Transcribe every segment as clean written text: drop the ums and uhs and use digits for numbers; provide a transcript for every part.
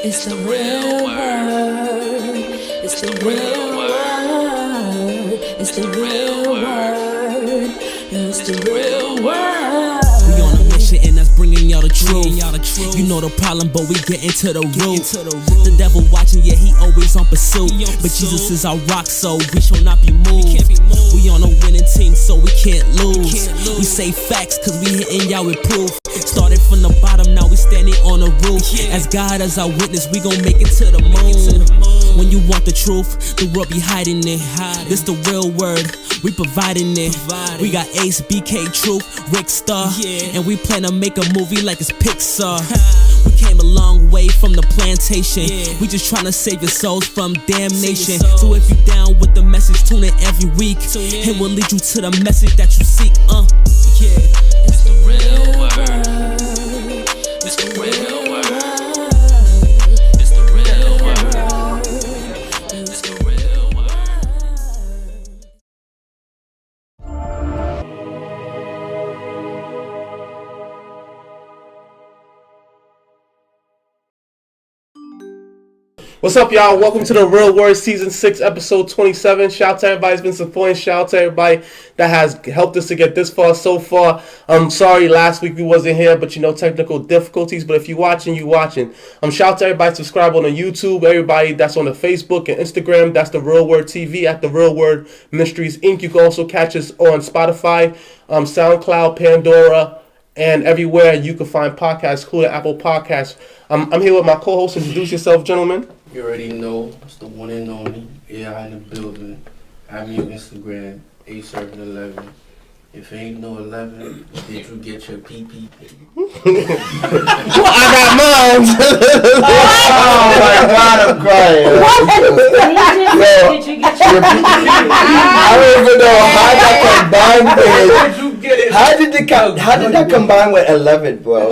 It's the real word. It's the real word. It's the real word. It's the real word. We on a mission and that's bringing y'all the truth. You know the problem, but we get into the root. The devil watching, yeah, he always on pursuit. But Jesus is our rock, so we shall not be moved. We on a winning team, so we can't lose. We say facts, cause we hitting y'all with proof. Started from the bottom, now we standing on the roof. As God as our witness, we gon' make it to the moon. When you want the truth, the world be hiding it. This the real word, we providing it. We got Acee, BK, Truth, Rick Star, and we plan to make a movie like it's Pixar. We came a long way from the plantation. We just tryna save your souls from damnation. So if you down with the message, tune in every week. It will lead you to the message that you seek. It's the real word. It's the real word. It's the real word. It's the real word. What's up, y'all? Welcome to the Real Word Season 6, Episode 27. Shout out to everybody who's been supporting. Shout out to everybody that has helped us to get this far so far. I'm sorry last week we wasn't here, but you know, technical difficulties. But if you're watching, you watching. Shout out to everybody subscribe on the YouTube, everybody that's on the Facebook and Instagram. That's the Real Word TV at the Real Word Ministries Inc. You can also catch us on Spodify, Soundcloud, Pandora, and everywhere you can find podcasts, including Apple Podcasts. I'm here with my co-host. Introduce yourself, gentlemen. You already know, it's the one and only. Yeah, in the building. Have me on Instagram, A711. If ain't no 11, did you get your PPP? I got mine. Oh my God, I'm crying. Did you get your I don't even know how that combined with. Did you get it? How did that combine with 11, bro?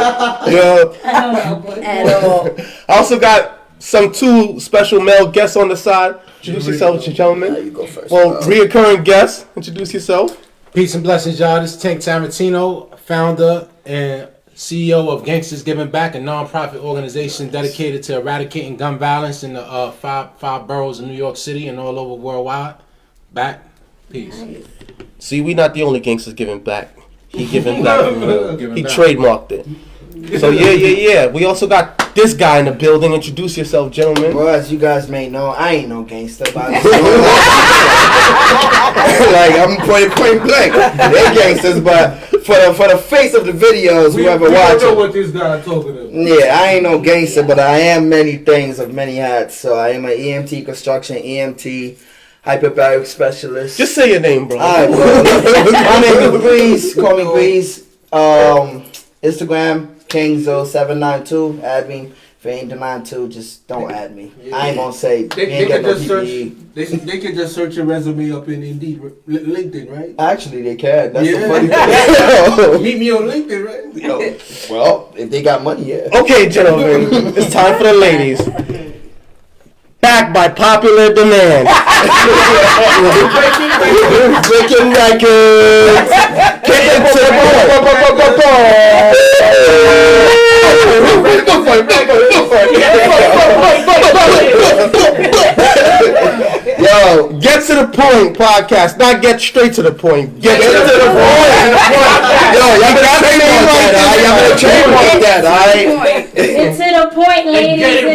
Yo, at all? I also got some two special male guests on the side. Introduce yourself, gentlemen. You go first. Well, reoccurring guests. Introduce yourself. Peace and blessings, y'all. This is Tank Tarantino, founder and CEO of Gangsters Giving Back, a non-profit organization dedicated to eradicating gun violence in the five boroughs of New York City and all over worldwide. Back. Peace. See, we not the only gangsters giving back. He giving back. He back. trademarked it. So yeah. We also got this guy in the building. Introduce yourself, gentlemen. Well, as you guys may know, I ain't no gangster, but I just like I'm point blank. They're gangsters, but for the face of the videos, whoever we don't know watching. what this guy talking about. Yeah, I ain't no gangster, but I am many things of many hats. So I am an EMT construction, EMT, hyperbaric specialist. Just say your name, bro. Alright, bro. My name is Breeze. Call me Breeze. Instagram, Kingzo792. Add me. If you ain't denying to, just don't add me. I ain't gonna say They ain't can got no just search. PPE. They can just search your resume up in Indeed, LinkedIn, right? Actually, they can. That's Yeah. the funny thing. Meet me on LinkedIn, right? Yo, well, if they got money, yeah. Okay, gentlemen. It's time for the ladies. Back by popular demand. Breaking records. Kick it to the Yo, get to the point podcast, not get straight to the point. Get to the point. Yo, y'all better trademark that, alright? Get to the point, ladies. The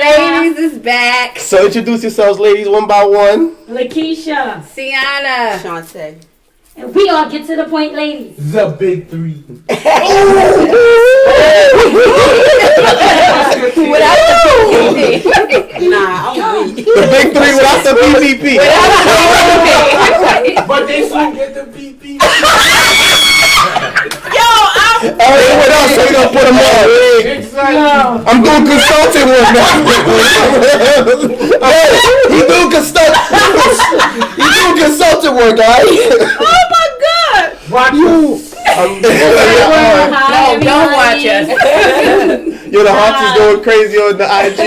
ladies is back. So introduce yourselves, ladies, one by one. Lakesha. Ciana. Shantae. And we all get to the point, ladies. The big three. Without the PPP. Nah, I'm weak. The big three without the PPP. But they still get the PP. Hey, what else? So we gonna put them on. Exactly. I'm doing consulting work now. Hey, he doing consulting work, alright? Oh my God. Watch you. Hi, No, don't watch us. Yo, the Hawks is going crazy on the IG.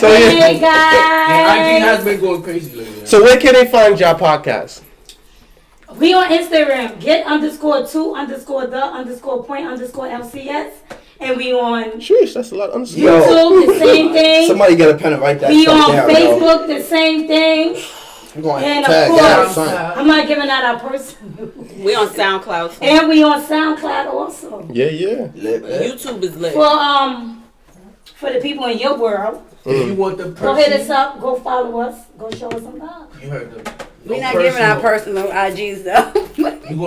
So Hey, yeah. guys. IG has been going crazy lately. So where can they find y'all podcast? We on Instagram, get_2_the_point_LCS. and we on Sheesh, that's a lot of understanding. YouTube, the same thing. Somebody get a pen and write that We stuff on down, Facebook, the same thing. I'm going And to of tag course, that, son. I'm not giving out our personal. We on SoundCloud. And we on SoundCloud also. Yeah, yeah. YouTube is lit. For the people in your world, If you want the person, go hit us up, go follow us, go show us some love. you heard the. We're not giving our personal IGs though.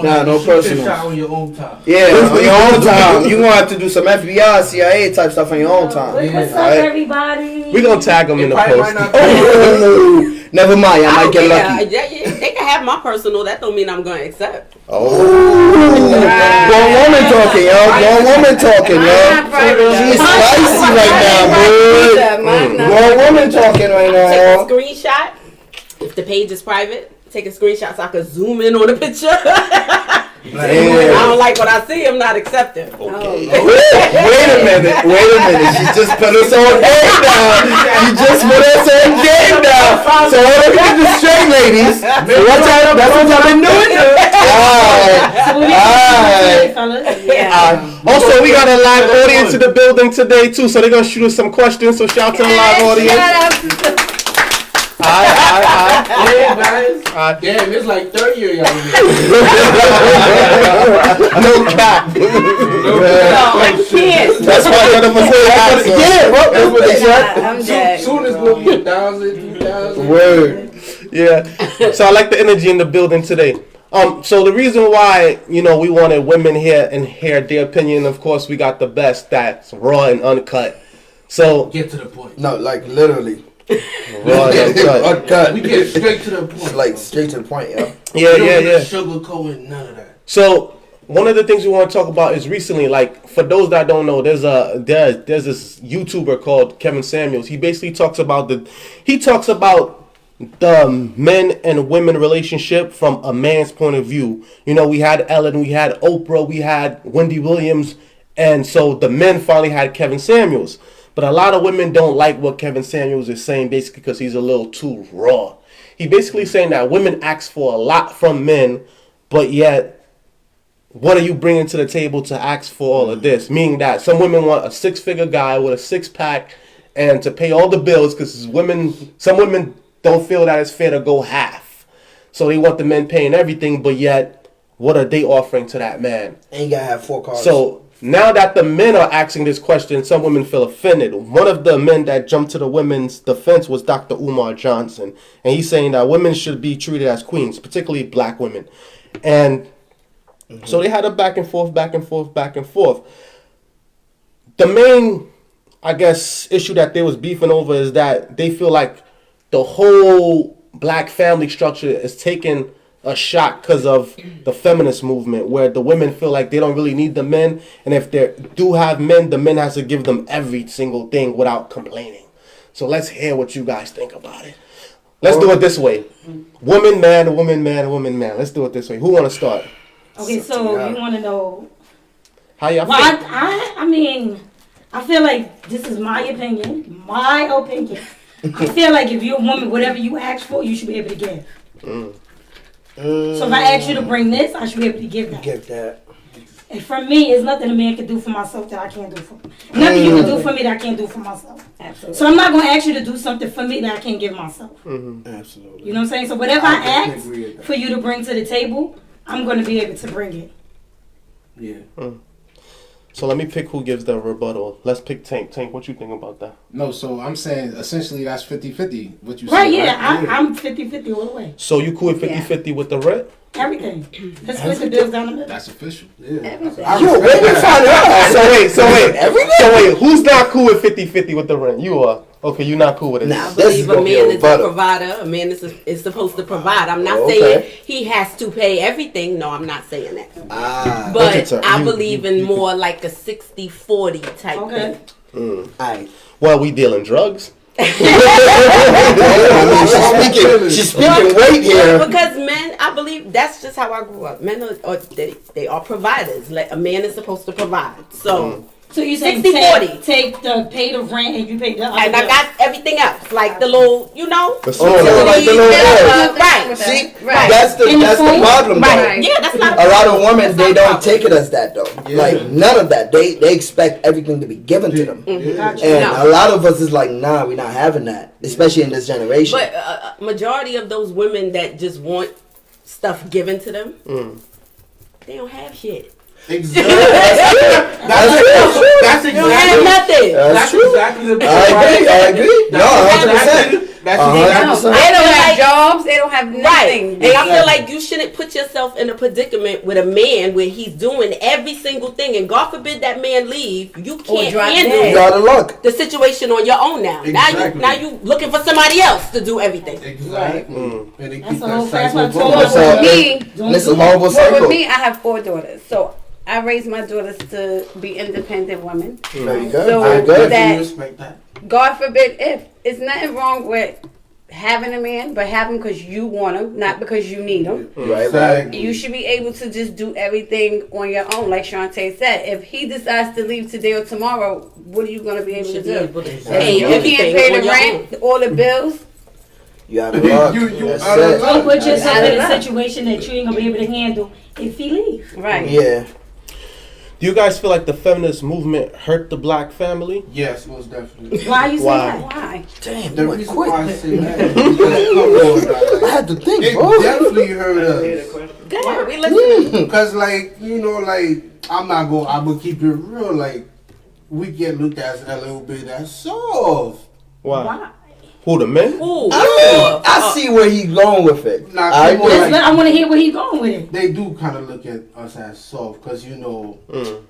Nah, no personal. Shot on your own time. Yeah, on your own time. You gonna have to do some FBI, CIA type stuff on your own time. What's up, Alright? everybody? We gonna tag them in the post. Oh, never mind. I might get lucky. Yeah, they can have my personal. That don't mean I'm going to accept. Oh, grown woman talking, yo. Grown woman talking, yo. She's spicy right now, boy. Grown woman talking right now, Take a yo. screenshot. If the page is private, take a screenshot so I can zoom in on the picture. I don't like what I see. I'm not accepting. Okay. Wait a minute. She just put us on game now. She just put us on game now. So let me get this straight, ladies. That's what y'all been doing? Alright. Also, we got a live audience in the building today too, so they're gonna shoot us some questions. So shout out to the live audience. Yeah, guys. Damn, it's like 30 of y'all. No cap. That's why none of us say Yeah, that's what they said. I'm dead. Soon it's gonna be 1,000, 2,000. Word. Yeah. So I like the energy in the building today. So the reason why, we wanted women here and hear their opinion, of course, we got the best that's raw and uncut. So Get to the point. No, like literally. raw and uncut. Uncut. We get straight to the point. Like straight to the point, yo. Yeah. Sugarcoating, none of that. So one of the things we want to talk about is recently, like for those that don't know, there's this YouTuber called Kevin Samuels. He basically talks about the men and women relationship from a man's point of view. We had Ellen, we had Oprah, we had Wendy Williams, and so the men finally had Kevin Samuels. But a lot of women don't like what Kevin Samuels is saying, basically because he's a little too raw. He basically saying that women ask for a lot from men, but yet, what are you bringing to the table to ask for all of this? Meaning that some women want a 6-figure guy with a 6-pack and to pay all the bills, because some women don't feel that it's fair to go half. So they want the men paying everything, but yet, what are they offering to that man? And you gotta have 4 cars. So now that the men are asking this question, some women feel offended. One of the men that jumped to the women's defense was Dr. Umar Johnson. And he's saying that women should be treated as queens, particularly black women. And so they had a back and forth. The main, I guess, issue that they was beefing over is that they feel like the whole black family structure is taking a shot because of the feminist movement, where the women feel like they don't really need the men, and if they do have men, the men has to give them every single thing without complaining. So let's hear what you guys think about it. Let's do it this way: woman, man, woman, man, woman, man. Let's do it this way. Who want to start? Okay, so you want to know? How y'all Well, feel? I mean, I feel like this is my opinion. I feel like if you're a woman, whatever you ask for, you should be able to give. So if I ask you to bring this, I should be able to give that. Give that. And for me, it's nothing a man can do for myself that I can't do for me. Nothing you can do for me that I can't do for myself. Absolutely. So I'm not going to ask you to do something for me that I can't give myself. Absolutely. You know what I'm saying? So whatever I ask for you to bring to the table, I'm going to be able to bring it. Yeah. So let me pick who gives the rebuttal. Let's pick Tank. Tank, what you think about that? No, so I'm saying essentially that's 50-50. What you Right, said, yeah. right? I'm 50-50 all the way. So you cool with 50-50 with the rent? Everything. Let's split the bills down the middle. That's official. Yo, where you find out? So wait, who's not cool with 50-50 with the rent? You are. Okay, you're not cool with it. Nah. I believe a man is a butter. provider. A man is supposed to provide. I'm not Okay. saying he has to pay everything. No, I'm not saying that. But Okay, sir. I believe in more like a 60-40 type Okay. thing. Aight. Well, we dealing drugs. She's speaking weight here. Because men, I believe that's just how I grew up. Men are they are providers. Like a man is supposed to provide. So So you saying 60-40. Take the pay the rent and you pay the other And I got everything else, like the little, you know. Like the little bills. Right. See, Right. that's the problem, though. Right. Yeah, that's not A lot of women, they don't take it as that, though. Like, none of that. They expect everything to be given to them. Gotcha. And a lot of us is like, nah, we're not having that. Especially in this generation. But majority of those women that just want stuff given to them, they don't have shit. Exactly. That's They don't have nothing. That's true. exactly the I agree. No, 100%. That's They don't have like- jobs. They don't have Right. nothing. And I feel like you shouldn't put yourself in a predicament with a man where he's doing every single thing. And God forbid that man leave, you can't drop handle dead. You gotta look. the situation on your own now. Exactly. Now you looking for somebody else to do everything. Exactly. And they That's keep the whole that fast cycle one told going. us. So, Me, it's a horrible well, cycle. with me, I have 4 daughters, so I raised my daughters to be independent women. Very good. So Very good. that- Respect that. God forbid if it's nothing wrong with having a man, but have him because you want him, not because you need him. Right. Exactly. You should be able to just do everything on your own, like Shantae said. If he decides to leave today or tomorrow, what are you going to be able to do? Hey, You can't pay the rent, all the bills. You gotta look. You That's out of it. luck. Don't put yourself I in don't a know. situation that you ain't gonna be able to handle if he leaves. Right. Yeah. Do you guys feel like the feminist movement hurt the black family? Yes, most definitely. Why you say Why? that? Why? Damn, The you went reason quick. why I say that is because, come on, I dog, had to think, it bro. definitely hurt us. Go ahead, we listening. Cause like, you know, like I'm gonna keep it real. Like we get looked at as a little bit as soft. Why? Why? Who, the men? Ooh, I see where he's going with it. Nah, I come on, do. like, I want to hear where he's going with it. they do kind of look at us as soft, cause you know, the,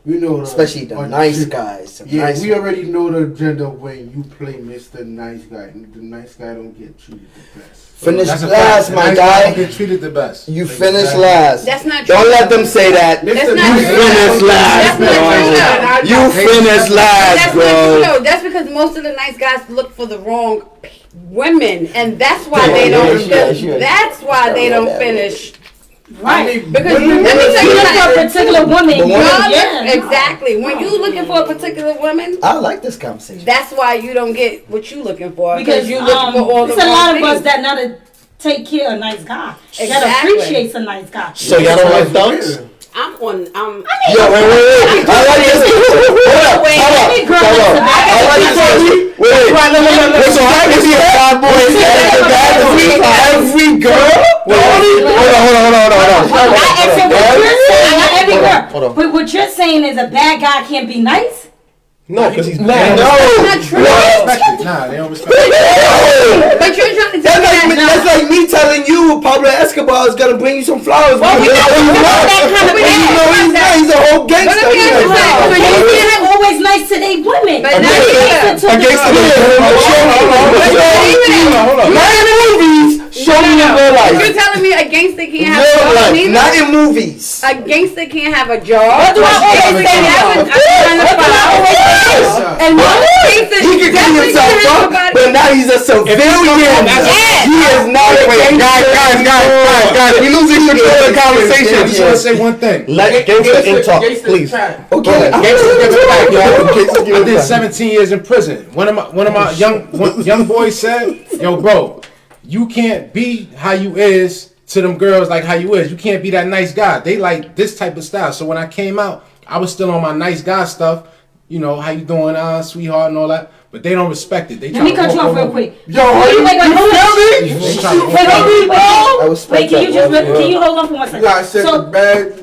Especially the nice guys. The Yeah, nice we already know the gender when you play Mr. Nice Guy. The nice guy don't get treated the best. Finish That's a last, fact. my Nice guy don't guy. get treated the best. You finish Exactly. last. That's not true. Don't let them say that. That's Mr. not You true. finish last, That's not true. bro. You finish last, That's not true. bro. No, that's because most of the nice guys look for the wrong women, and that's why they don't. That's why they don't finish. Right. Because women- let me tell You you look for a something. particular woman. The woman- Yeah. Exactly. When you looking for a particular woman, I like this conversation. that's why you don't get what you looking for. Because you looking for all the it's a lot wrong of us things. that know to take care of a nice guy. That Exactly. appreciates a nice guy. So y'all don't like thugs? I'm on. Yo, wait. I like this. Hold up. Every girl is a bad I like this. Wait. So I can be a bad boy and every girl? Hold on. Not every girl. Hold on. But what you're saying is a bad guy can't be nice? No, because he's No. mad. Not true. Nah, they don't respect it. But you're trying to tell me That's like me telling you Pablo Escobar is gonna bring you some flowers. Well, we know he's that not. kind of But you know he's not. He's a whole gangster. But let me He's ask you like, something. But wow. you can't always nice to their women. But not Listen either. to Against the- the not in movies. Show me in real You're life. telling me a gangster can't have a Real job life, neither? not in movies. A gangster can't have a job. What do I always say now? I'm trying to find. And what? Gangsters He can clean definitely himself can't have up, nobody- but now he's a civilian. He is not a gangster. Guys, we losing control of the I conversation. just want to say one thing. Let gangster in talk, please. Okay. I did 17 years in prison. One of my young boys said, "Yo, bro, you can't be how you is to them girls like how you is. You can't be that nice guy. They like this type of style." So when I came out, I was still on my nice guy stuff. You know, how you doing, sweetheart, and all that. But they don't respect it. They Let me try to cut you walk off real over- quick. Yo, Wait, hold on. They try to walk over- I Wait, respect can you that, just bro. can you hold on for one You gotta second? set the So, bag.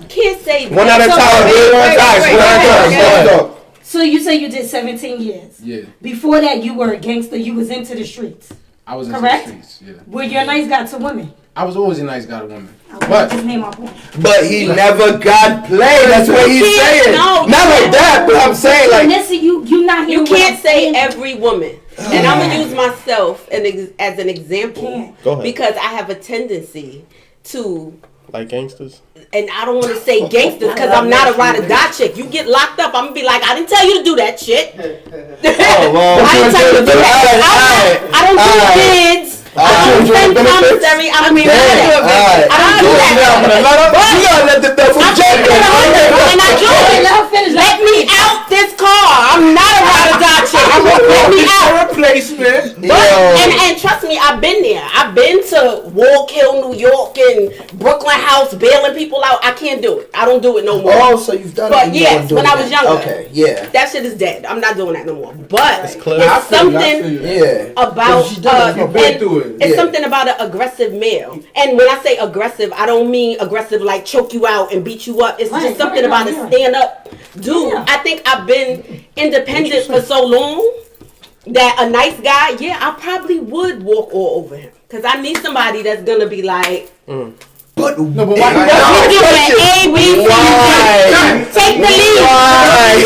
Can't say One at a So- time. Guys, one at a time. so you say you did 17 years. Yeah, Before that, you were a gangster. You was into the streets. I was in the Correct? streets. Yeah, Were you a nice guy to women? I was always a nice guy to women. I But just name my point. But he never got played. That's what he's can't- saying. no, Not like that, but I'm saying like. Nessa, you not You hearing what can't I'm say saying. every woman. And I'm gonna use myself as an example Can't. Go ahead. because I have a tendency to, Like gangsters? and I don't want to say gangsters because I'm not a ride or die chick. You get locked up, I'm gonna be like, I didn't tell you to do that shit. Oh, well. I didn't tell you to do that. I don't do kids. I don't spend commissary. I don't do that. I don't do that. You gotta let the devil I'm jump and I do it. Let her finish. Let me out there I'm not a ride or die chick. I'm gonna put me out. Replacement. And trust me, I've been there. I've been to Walk Hill, New York, and Brooklyn House, bailing people out. I can't do it. I don't do it no more. Oh, so you've done it. But yes, when I was younger. Okay, yeah. That shit is dead. I'm not doing that no more. But it's clear. something about It's something about an aggressive male. And when I say aggressive, I don't mean aggressive like choke you out and beat you up. It's just something about a stand up dude. I think I've been independent for so long that a nice guy, I probably would walk all over him. Because I need somebody that's going to be like... But why? Take the lead.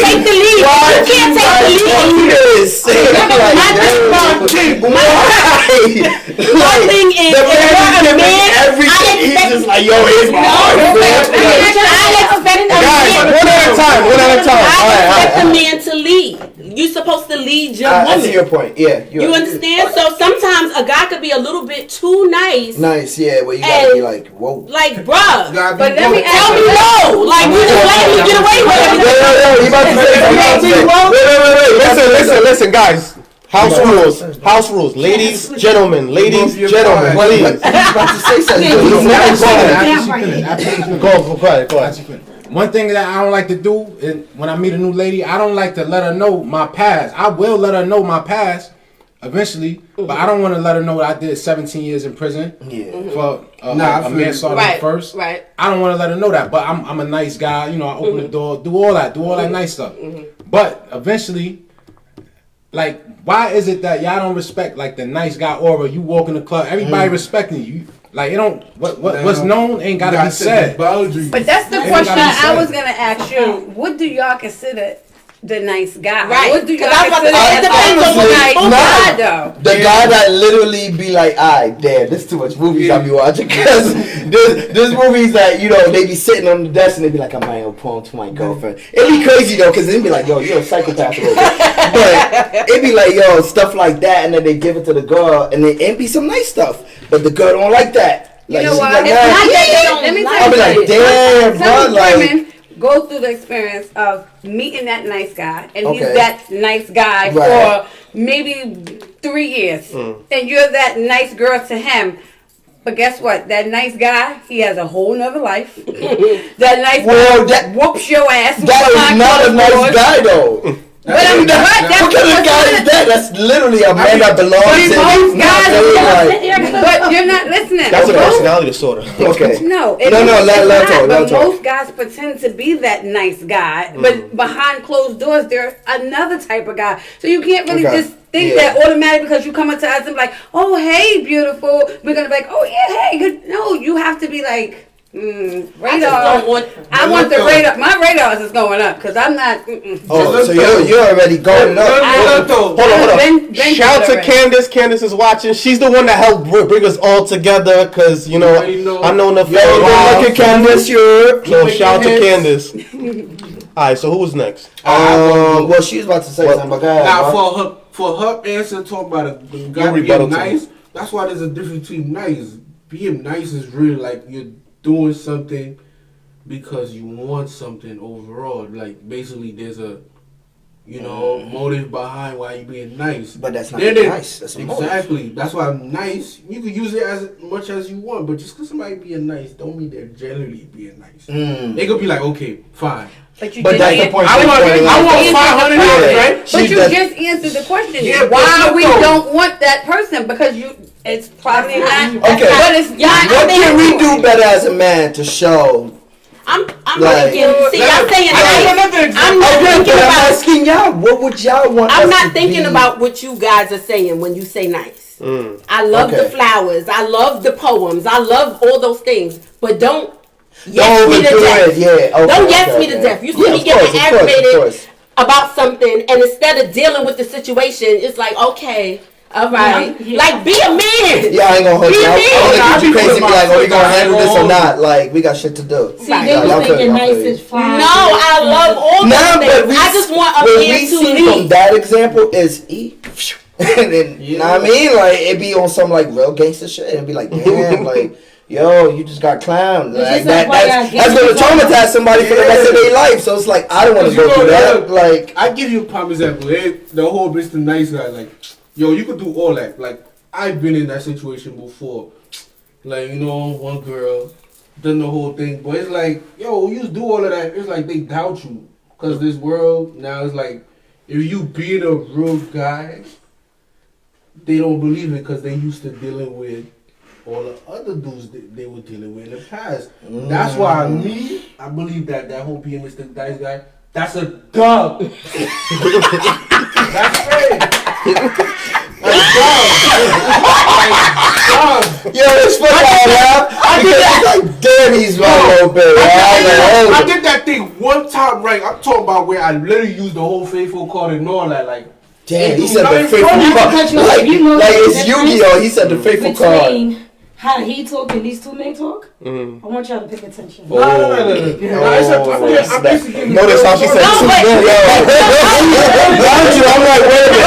Take the lead. You can't take the lead. My thing is, if you're a man, he's just like, yo, here's my heart. I expect Guys, one at a time. I expect a man to lead. You're supposed to lead your woman. I see your point. Yeah. You understand? So sometimes a guy could be a little bit too nice. Nice, yeah. Where you gotta be like, whoa. Like, bruh. But let me Tell me no. Like, you just letting me get away with it. You about to say Wait. Listen, guys. House rules. Ladies, gentlemen, please. about to say something. Go ahead. One thing that I don't like to do is when I meet a new lady, I don't like to let her know my past. I will let her know my past eventually, but I don't want to let her know that I did 17 years in prison for a manslaughter first. Right. I don't want to let her know that, but I'm a nice guy. You know, I open the door, do all that nice stuff. But eventually, like, why is it that y'all don't respect like the nice guy aura? You walk in the club, everybody respecting you. Like, it don't. What's known ain't gotta be said. But that's the question I was gonna ask you. What do y'all consider the nice guy? Right. What do y'all Because I was consider about to say, it depends on what nice you guy though? The guy that literally be like, alright, damn, this too much movies I be watching. Because there's movies that, you know, they be sitting on the desk and they be like, I might have poem to my girlfriend. It'd be crazy though, because they be like, yo, you're a psychopath. But it'd be like, yo, stuff like that, and then they give it to the girl, and it be some nice stuff. But the girl don't like that. You know she's what? like, Let me I'll tell be you like, damn, some bro, women go through the experience of meeting that nice guy, and he's Okay. that nice guy Right. for maybe 3 years, and you're that nice girl to him. But guess what? That nice guy, he has a whole nother life. That nice guy whoops your ass. That is not a nice guy though. But I'm what kind of guy is that? That's literally a man that belongs in. But you're not listening. That's a personality disorder. Okay. No, let talk. most guys pretend to be that nice guy, but behind closed doors, they're another type of guy. So you can't really just think that automatically because you come up to us and be like, oh, hey, beautiful. We're going to be like, oh, yeah, hey, good. No, you have to be like, radar. I want the radar. My radars is going up because I'm not. Oh, so you're already going up. Hold on. Shout out to Candace. Candace is watching. She's the one that helped bring us all together because, you know, I know enough. Look at Candace. So shout out to Candace. Alright, so who was next? Well, she was about to say something, but go ahead. Now, for her answer, talk about a guy being nice, that's why there's a difference between nice. Being nice is really like you're doing something because you want something overall. Like, basically, there's a, motive behind why you being nice. But that's not nice. That's exactly. That's why I'm nice. You can use it as much as you want, but just because somebody being nice don't mean they're generally being nice. They could be like, okay, fine. But that's the point. I want $500, right? But you just answered the question. Why we don't want that person? Because it's probably not. Okay. But it's not. What can we do better as a man to show? I'm thinking. See, y'all saying nice. I'm not thinking I'm about. asking y'all. What would y'all want? I'm not thinking about what you guys are saying when you say nice. I love the flowers. I love the poems. I love all those things. But don't yes me to death. Don't yes me to death. You see me getting aggravated about something, and instead of dealing with the situation, it's like, okay, all right, like be a man. Yeah, I ain't gonna hold you. I don't think you crazy. Be like, oh, you gonna handle this or not? Like, we got shit to do. See, they was thinking nice is fine. No, I love all those things. I just want a man to lead. From that example is and then you know what I mean? Like, it be on some like real gangster shit, and be like, damn, like. yo, you just got clowned. Like, that's going to traumatize somebody for the rest of their life. So it's like, I don't want to go through that. Like, I give you a prime example. The whole Mr. Nice Guy, like, yo, you could do all that. Like, I've been in that situation before. Like, you know, one girl done the whole thing, but it's like, yo, you do all of that. It's like they doubt you, cause this world now is like, if you being a real guy, they don't believe it, cause they used to dealing with all the other dudes that they were dealing with in the past. That's why I believe that whole being Mr. Nice Guy, that's a dub. That's it. Yo, it's funny, because like, damn, he's my little bit. I did that thing one time right. I'm talking about where I literally used the whole faithful card and all that. Like, damn, he said the faithful card. Like it's Yu-Gi-Oh! He said the faithful card. How he talk and these two men talk, I want y'all to pay attention. No. Notice how she said two men. I'm like, wait a minute.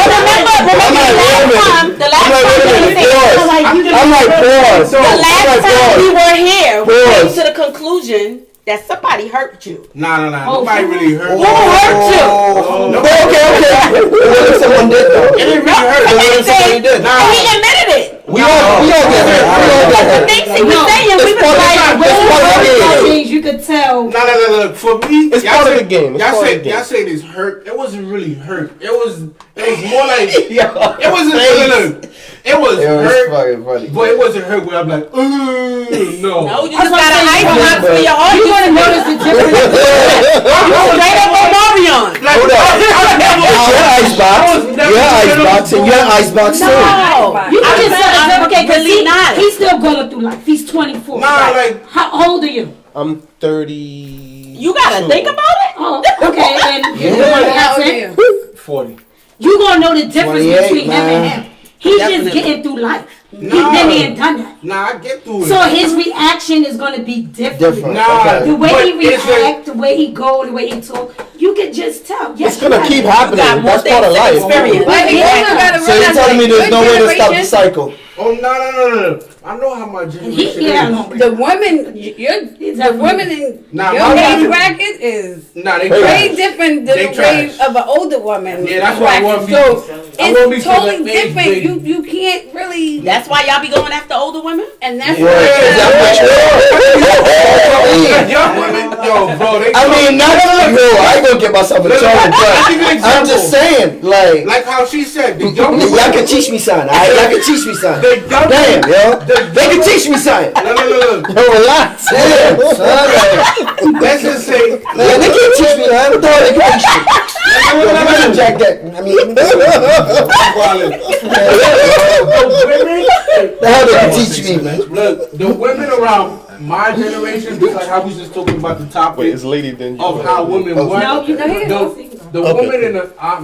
I'm like, pause. The last time we were here, we came to the conclusion that somebody hurt you. Nah. Nobody really hurt you. Who hurt you? Okay. What if someone did though? It didn't really hurt. What if somebody did? He admitted it. We all get hurt. The things he was saying, we was like, things you could tell. No. For me, it's part of the game. Y'all say this hurt. It wasn't really hurt. It was more like it wasn't. It was hurt, funny. But it wasn't hurt where I'm like, no. No, you just got an ice box for your heart. You want to notice the difference? Straight up on Marion. Hold on. Your icebox. And your icebox too. You can just okay, because he's still going through life. He's 24. Nah, like, how old are you? I'm 30. You gotta think about it. Oh, okay. And How old are you? 40. You gonna know the difference between him and him. He's just getting through life. He's been there and done that. Nah, I get through it. So his reaction is gonna be different. Nah, the way he react, the way he go, the way he talk, you can just tell. Yes, it's gonna keep happening. That's part of life. So you're telling me there's no way to stop the cycle? Oh no! I know how my generation is. The women, the women in your age bracket is way different than the way of an older woman. Yeah, that's why I want me. So it's totally different. You can't really. That's why y'all be going after older women, and that's young women. Yo, bro. I mean, I ain't gonna get myself in trouble, but I'm just saying, like how she said, the young women. Y'all can teach me something. Y'all can teach me something. Damn, yo. They can teach me something. No. Yo, relax. Damn, son. Let's just say. They can't teach me that. What the hell they can teach me? Jack that. I mean. The hell they can teach me, man. Look, the women around my generation, just like how we just talking about the topic of how women work. The women in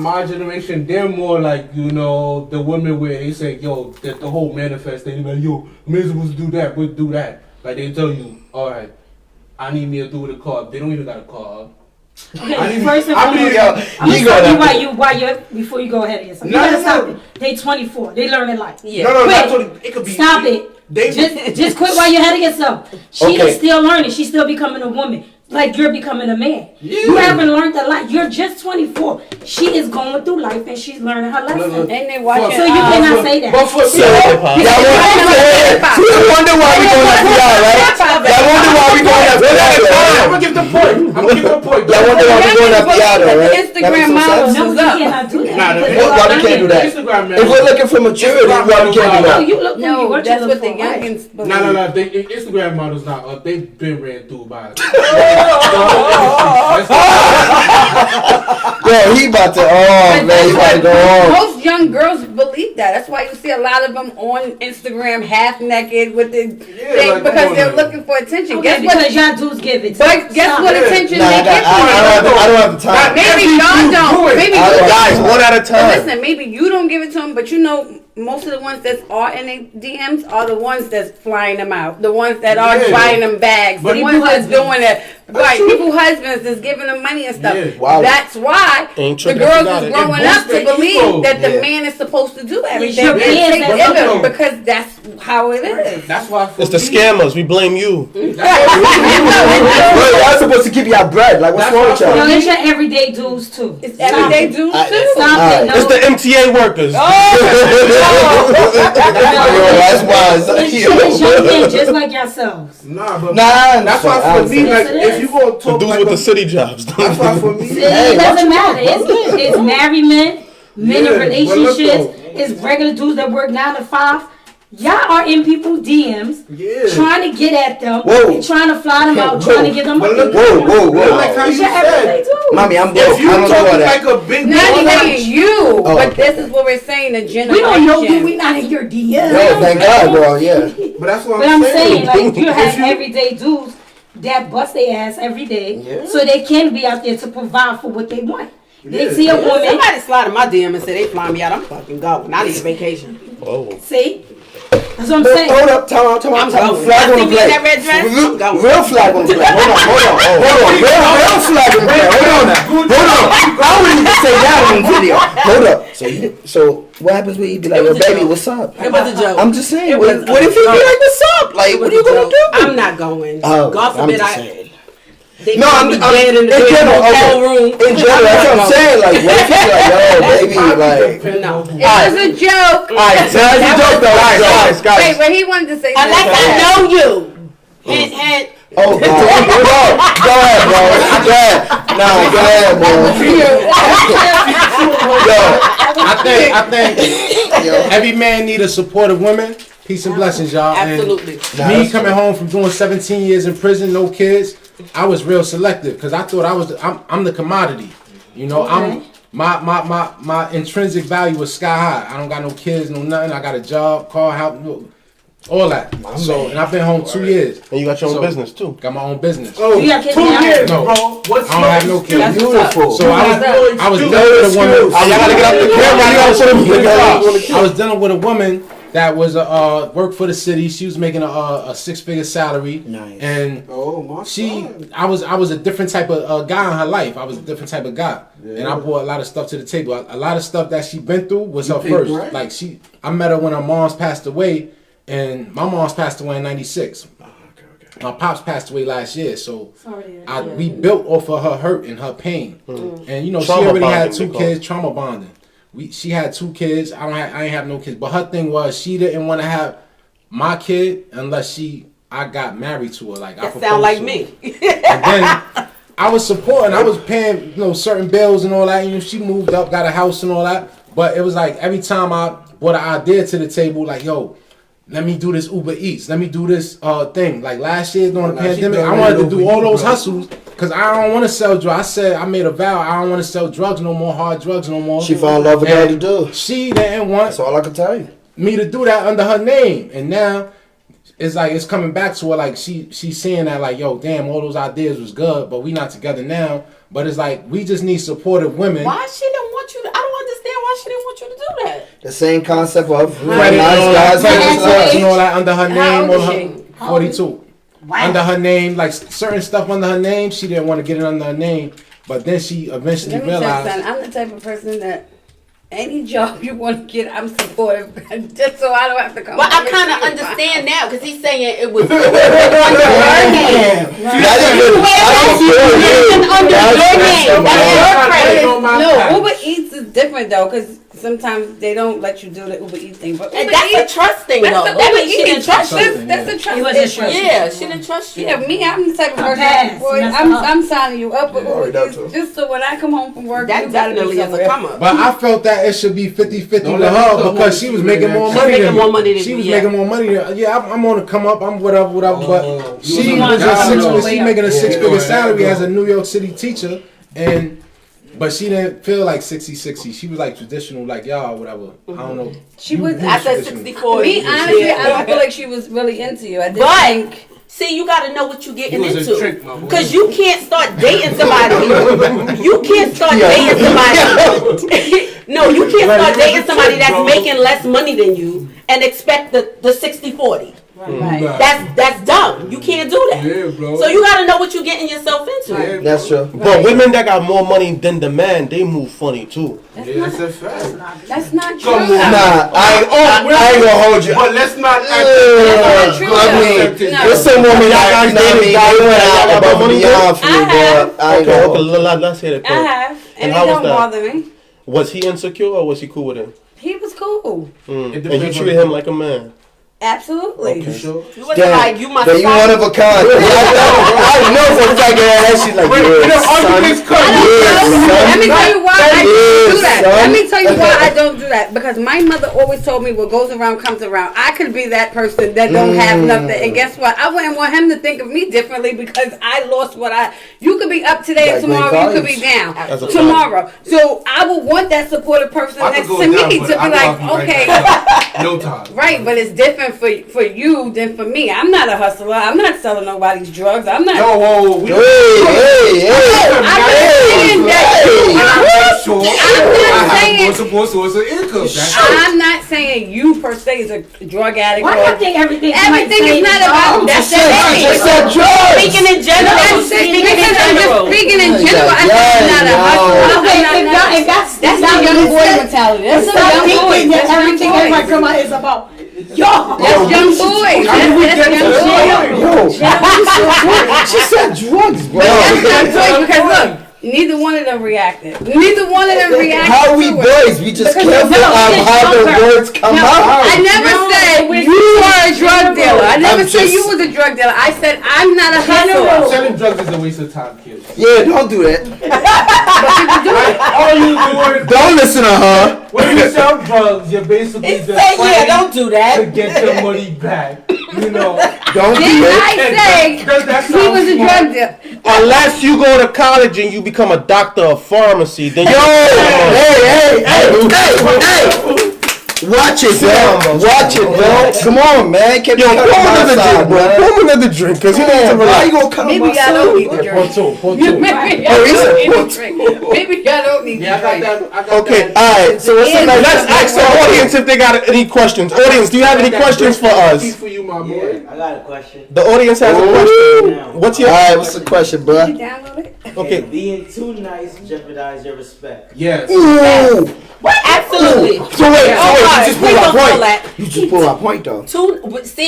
my generation, they're more like, you know, the women where they say, yo, that the whole manifest thing, like, yo, men supposed to do that, we'll do that. Like, they tell you, all right, I need me to do with a car. They don't even got a car. Okay, first and foremost, I'm going to stop you before you go ahead of yourself. You got to stop it. They 24. They learning life. Yeah. No, it could be. Stop it. Just quit while you're ahead of yourself. She is still learning. She's still becoming a woman. Like you're becoming a man. Yeah. You haven't learned a lot. You're just 24. She is going through life and she's learning her lesson. And they watching. So you cannot say that. Y'all wonder why we going after y'all, right? Y'all wonder why we going after y'all, right? I'm gonna give the point. Y'all wonder why we going after y'all, right? Instagram models. No, you cannot do that. Why we can't do that? If we're looking for maturity, why we can't do that? No, that's what the youngins believe. No. Instagram models not up. They've been ran through by it. Yo, he about to go on. Most young girls believe that. That's why you see a lot of them on Instagram half naked with the thing because they're looking for attention. Okay, because y'all dudes give it. But guess what attention they give you? I don't have the time. Maybe y'all don't. Maybe guys, one at a time. Listen, maybe you don't give it to them, but you know. Most of the ones that are in their DMs are the ones that's flying them out. The ones that are buying them bags. The ones that's doing it. Right. People husbands that's giving them money and stuff. Yeah. Wow. That's why the girls is growing up to believe that the man is supposed to do everything. Because that's how it is. That's why It's the scammers. We blame you. Y'all supposed to keep y'all bread. Like, what's wrong with y'all? No, it's your everyday dudes too. It's everyday dudes too. Stop it. No. It's the MTA workers. That's wise. It's young men just like yourselves. That's why for me, like, if you gonna The talk dudes like with the city jobs. that's why for me, It doesn't matter. It's married men, men in Yeah, relationships. It's regular dudes that work 9 to 5. Y'all are in people's DMs, trying to get at them, and trying to fly them out, trying to get them money. Whoa. like how It's you your everyday said, dudes. Mommy, I'm if broke. you I don't know talking that. like a big Not boy, even you, Oh. but this is what we're saying, the generation. We don't know you. We not in your DMs. Yo, thank God, bro. Yeah. but that's what But I'm saying. saying, like, you have everyday dudes that bust their ass every day, so they can be out there to provide for what they want. They see a woman. Somebody slide in my DM and say they fly me out. I'm fucking going. I need a vacation. Oh. See? That's what I'm saying. Hold up, time out. I'm going. Flag on the See me in plate. that red dress? I'm going. Real flag on the plate. Hold on. Real flag on the plate. Hold on now. I wouldn't even say that on video. Hold up. So what happens when you be like, yo, baby, what's up? It was a joke. I'm just saying. What if he be like, what's up? Like, what are you gonna do? I'm not going. Oh, God I'm forbid just I. saying. They No, I'm dead in the general, hotel room. In general, that's what I'm saying. Like, what if you like, yo, baby, like. No. It was a joke. Alright, tell us a joke though. Guys. Wait, but he wanted to say Unless I something. know you. And Oh, go ahead, bro. Go ahead. Nah, go ahead, bro. I think every man need a supportive woman. Peace and blessings, y'all. absolutely. And me coming home from doing 17 years in prison, no kids, I was real selective because I thought I'm the commodity. You know, my intrinsic value was sky high. I don't got no kids, no nothing. I got a job, car, house, all that. So, and I've been home 2 years. And you got your own business too. Got my own business. Oh, You got kids 2 now? years, No. bro. What's I don't have no kids. Beautiful. So I was dealing with a woman. Y'all gotta get up the camera. I was dealing with a woman that was worked for the city. She was making a 6-figure salary. Nice. And Oh, my I was a different type of guy in her life. I was a different type of guy, and I brought a lot of stuff to the table. A lot of stuff that she been through was her first. right? Like I met her when her mom's passed away, and my mom's passed away in '96. My pops passed away last year, so we built off of her hurt and her pain. And you know, Trauma she already had bonding, 2 kids, trauma bonding. She had 2 kids. I ain't have no kids. But her thing was she didn't want to have my kid unless I got married to her. Like, I That sound like proposed to her. me. And then I was supporting. I was paying, certain bills and all that. You know, she moved up, got a house and all that. But it was like every time I brought an idea to the table, like, yo, let me do this Uber Eats. Let me do this thing. Like last year during the pandemic, I wanted to do all those hustles because I don't want to sell drugs. I said, I made a vow, I don't want to sell drugs no more, hard drugs no more. She found love with her to do. She didn't want That's all I can tell you. me to do that under her name. And now it's like it's coming back to her, like she's saying that, like, yo, damn, all those ideas was good, but we not together now. But it's like we just need supportive women. Why she didn't want you to? I don't understand why she didn't want you to do that. The same concept of Credit nice and all guys. that, nice credit guys. and all that under her name. old is Or she? her 42. Under her name, like certain stuff under her name, she didn't want to get it under her name. But then she eventually Let me tell you realized. something. I'm the type of person that any job you want to get, I'm supportive, just so I don't have to come. Well, I kind of understand now because he's saying it was under her name. No, Uber Eats is different though, because sometimes they don't let you do the Uber Eats thing. But And that's a trust thing, though. That means she didn't trust you. That's a trust It wasn't issue. trust. Yeah, she didn't trust you. Yeah, me, I'm the type of person. pass. Boy, Messed I'm up. signing you up with already Uber done Eats too. just so when I come home from work, That you better be definitely is a somewhere. come up. But I felt that it should be 50-50 Don't with let her her because she was making more She's money making than more me. money than She you, was yeah. making more money than yeah. I'm on the come up. I'm whatever. But she you was want she making a 6-figure salary as a New York City teacher, but she didn't feel like 60-60. She was like traditional, like y'all, whatever. I don't know. She was. I said traditional. 64. Me, honestly, I don't feel like she was really into you. I didn't But think. see, you got to know what you're getting It was a trick, into, my boy. because you can't start dating somebody. You can't start dating somebody. No, you can't start dating somebody that's making less money than you and expect the 60-40. Right. That's dumb. You can't do that. Yeah, bro. So you gotta know what you're getting yourself into. Yeah, That's true. But women that got more money than the man, they move funny too. That's a fact. That's not true. Come on. Nah, I ain't gonna hold you. But let's not I mean, there's some women that got above and beyond for me, but I ain't gonna. Let's hear it. I have, and it how was don't that? bother me. Was he insecure or was he cool with him? He was cool. And you treated him like a man. Absolutely. You sure? You wasn't like you must. Then you one of a kind. I know for a fact that she's like, Let me tell you why I don't do that. Let me tell you why I don't do that. Because my mother always told me what goes around comes around. I could be that person that don't have nothing. And guess what? I wouldn't want him to think of me differently because I lost what I. You could be up today and tomorrow you could be down tomorrow. So I would want that supportive person next to me to be like, okay, no time. right, but it's different for you than for me. I'm not a hustler. I'm not selling nobody's drugs. I'm not. No, hey. I'm not saying you per se is a drug addict. Why do I think everything is not about that? Speaking in general. Speaking in general, I think I'm not a hustler. That's the young boy mentality. That's the young boy. Everything everybody come out is about. Yo, that's young boy. That's young boy. She said drugs, bro. Because look, neither one of them reacted. How are we boys? We just careful of how the words come out. I never said you were a drug dealer. I never said you was a drug dealer. I said I'm not a hustler. Selling drugs is a waste of time, kids. Yeah, don't do that. All you doing? Don't listen to her. When you sell drugs, you're basically just fighting don't do that. to get your money back. You know. Don't do Didn't it. I say he was a drug dealer? Unless you go to college and you become a doctor of pharmacy, then Hey. Watch it, bro. Come on, man. Can't Yo, pour another drink, bro. man. Pour another drink, cause you need to Why relax. you gonna cut Maybe my y'all don't need to drink. Pour two. Maybe y'all don't need to drink. Maybe y'all don't need to drink. Okay, Alright, so what's the next? let's ask the audience if they got any questions. Audience, do you have any questions for us? For you, my boy. I got a question. The audience has a question. Now, What's your? Alright, what's the question, bro? You download it? Okay. Can being too nice jeopardize your respect? Yes. Ooh. Absolutely. So wait, you just Please pulled don't my feel point. that. You just pulled my point, though.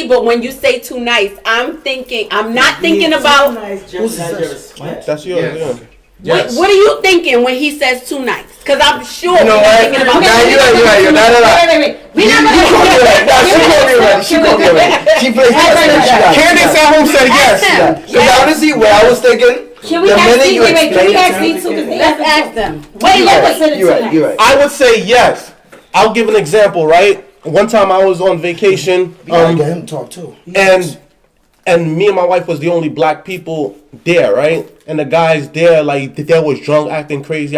But when you say too nice, I'm not thinking Being about. too nice jeopardize your respect. That's yours. Yes. Yeah. Yes. What are you thinking when he says too nice? Because I'm sure You know you're what? thinking about. Nah, you're right. Wait. We not She gonna be ready. She plays chess. Candace at home said yes. Because honestly, what I was thinking, Can we the ask minute these? you Wait, can we explain ask it these two? Let's ask them. Wait, let us say you're right. You're right. I would say yes. I'll give an example, right? One time I was on vacation, We gotta get him to talk too. and me and my wife was the only black people there, right? And the guys there, like, they was drunk, acting crazy.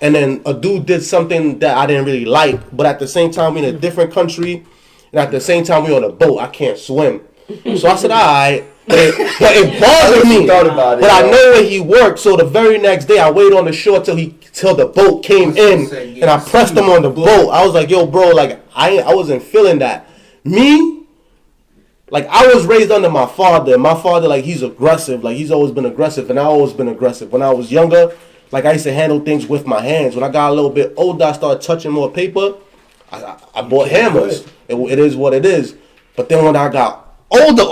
And then a dude did something that I didn't really like, but at the same time, we in a different country, and at the same time, we on a boat. I can't swim. So I said, all right. But it bothered me. But I know where he worked, so the very next day, I waited on the shore till the boat came in, and I pressed him on the boat. I was like, yo, bro, like, I wasn't feeling that. Me? Like, I was raised under my father. My father, like, he's aggressive. Like, he's always been aggressive, and I've always been aggressive. When I was younger, like, I used to handle things with my hands. When I got a little bit older, I started touching more paper. I bought hammers. It is what it is. But then when I got older,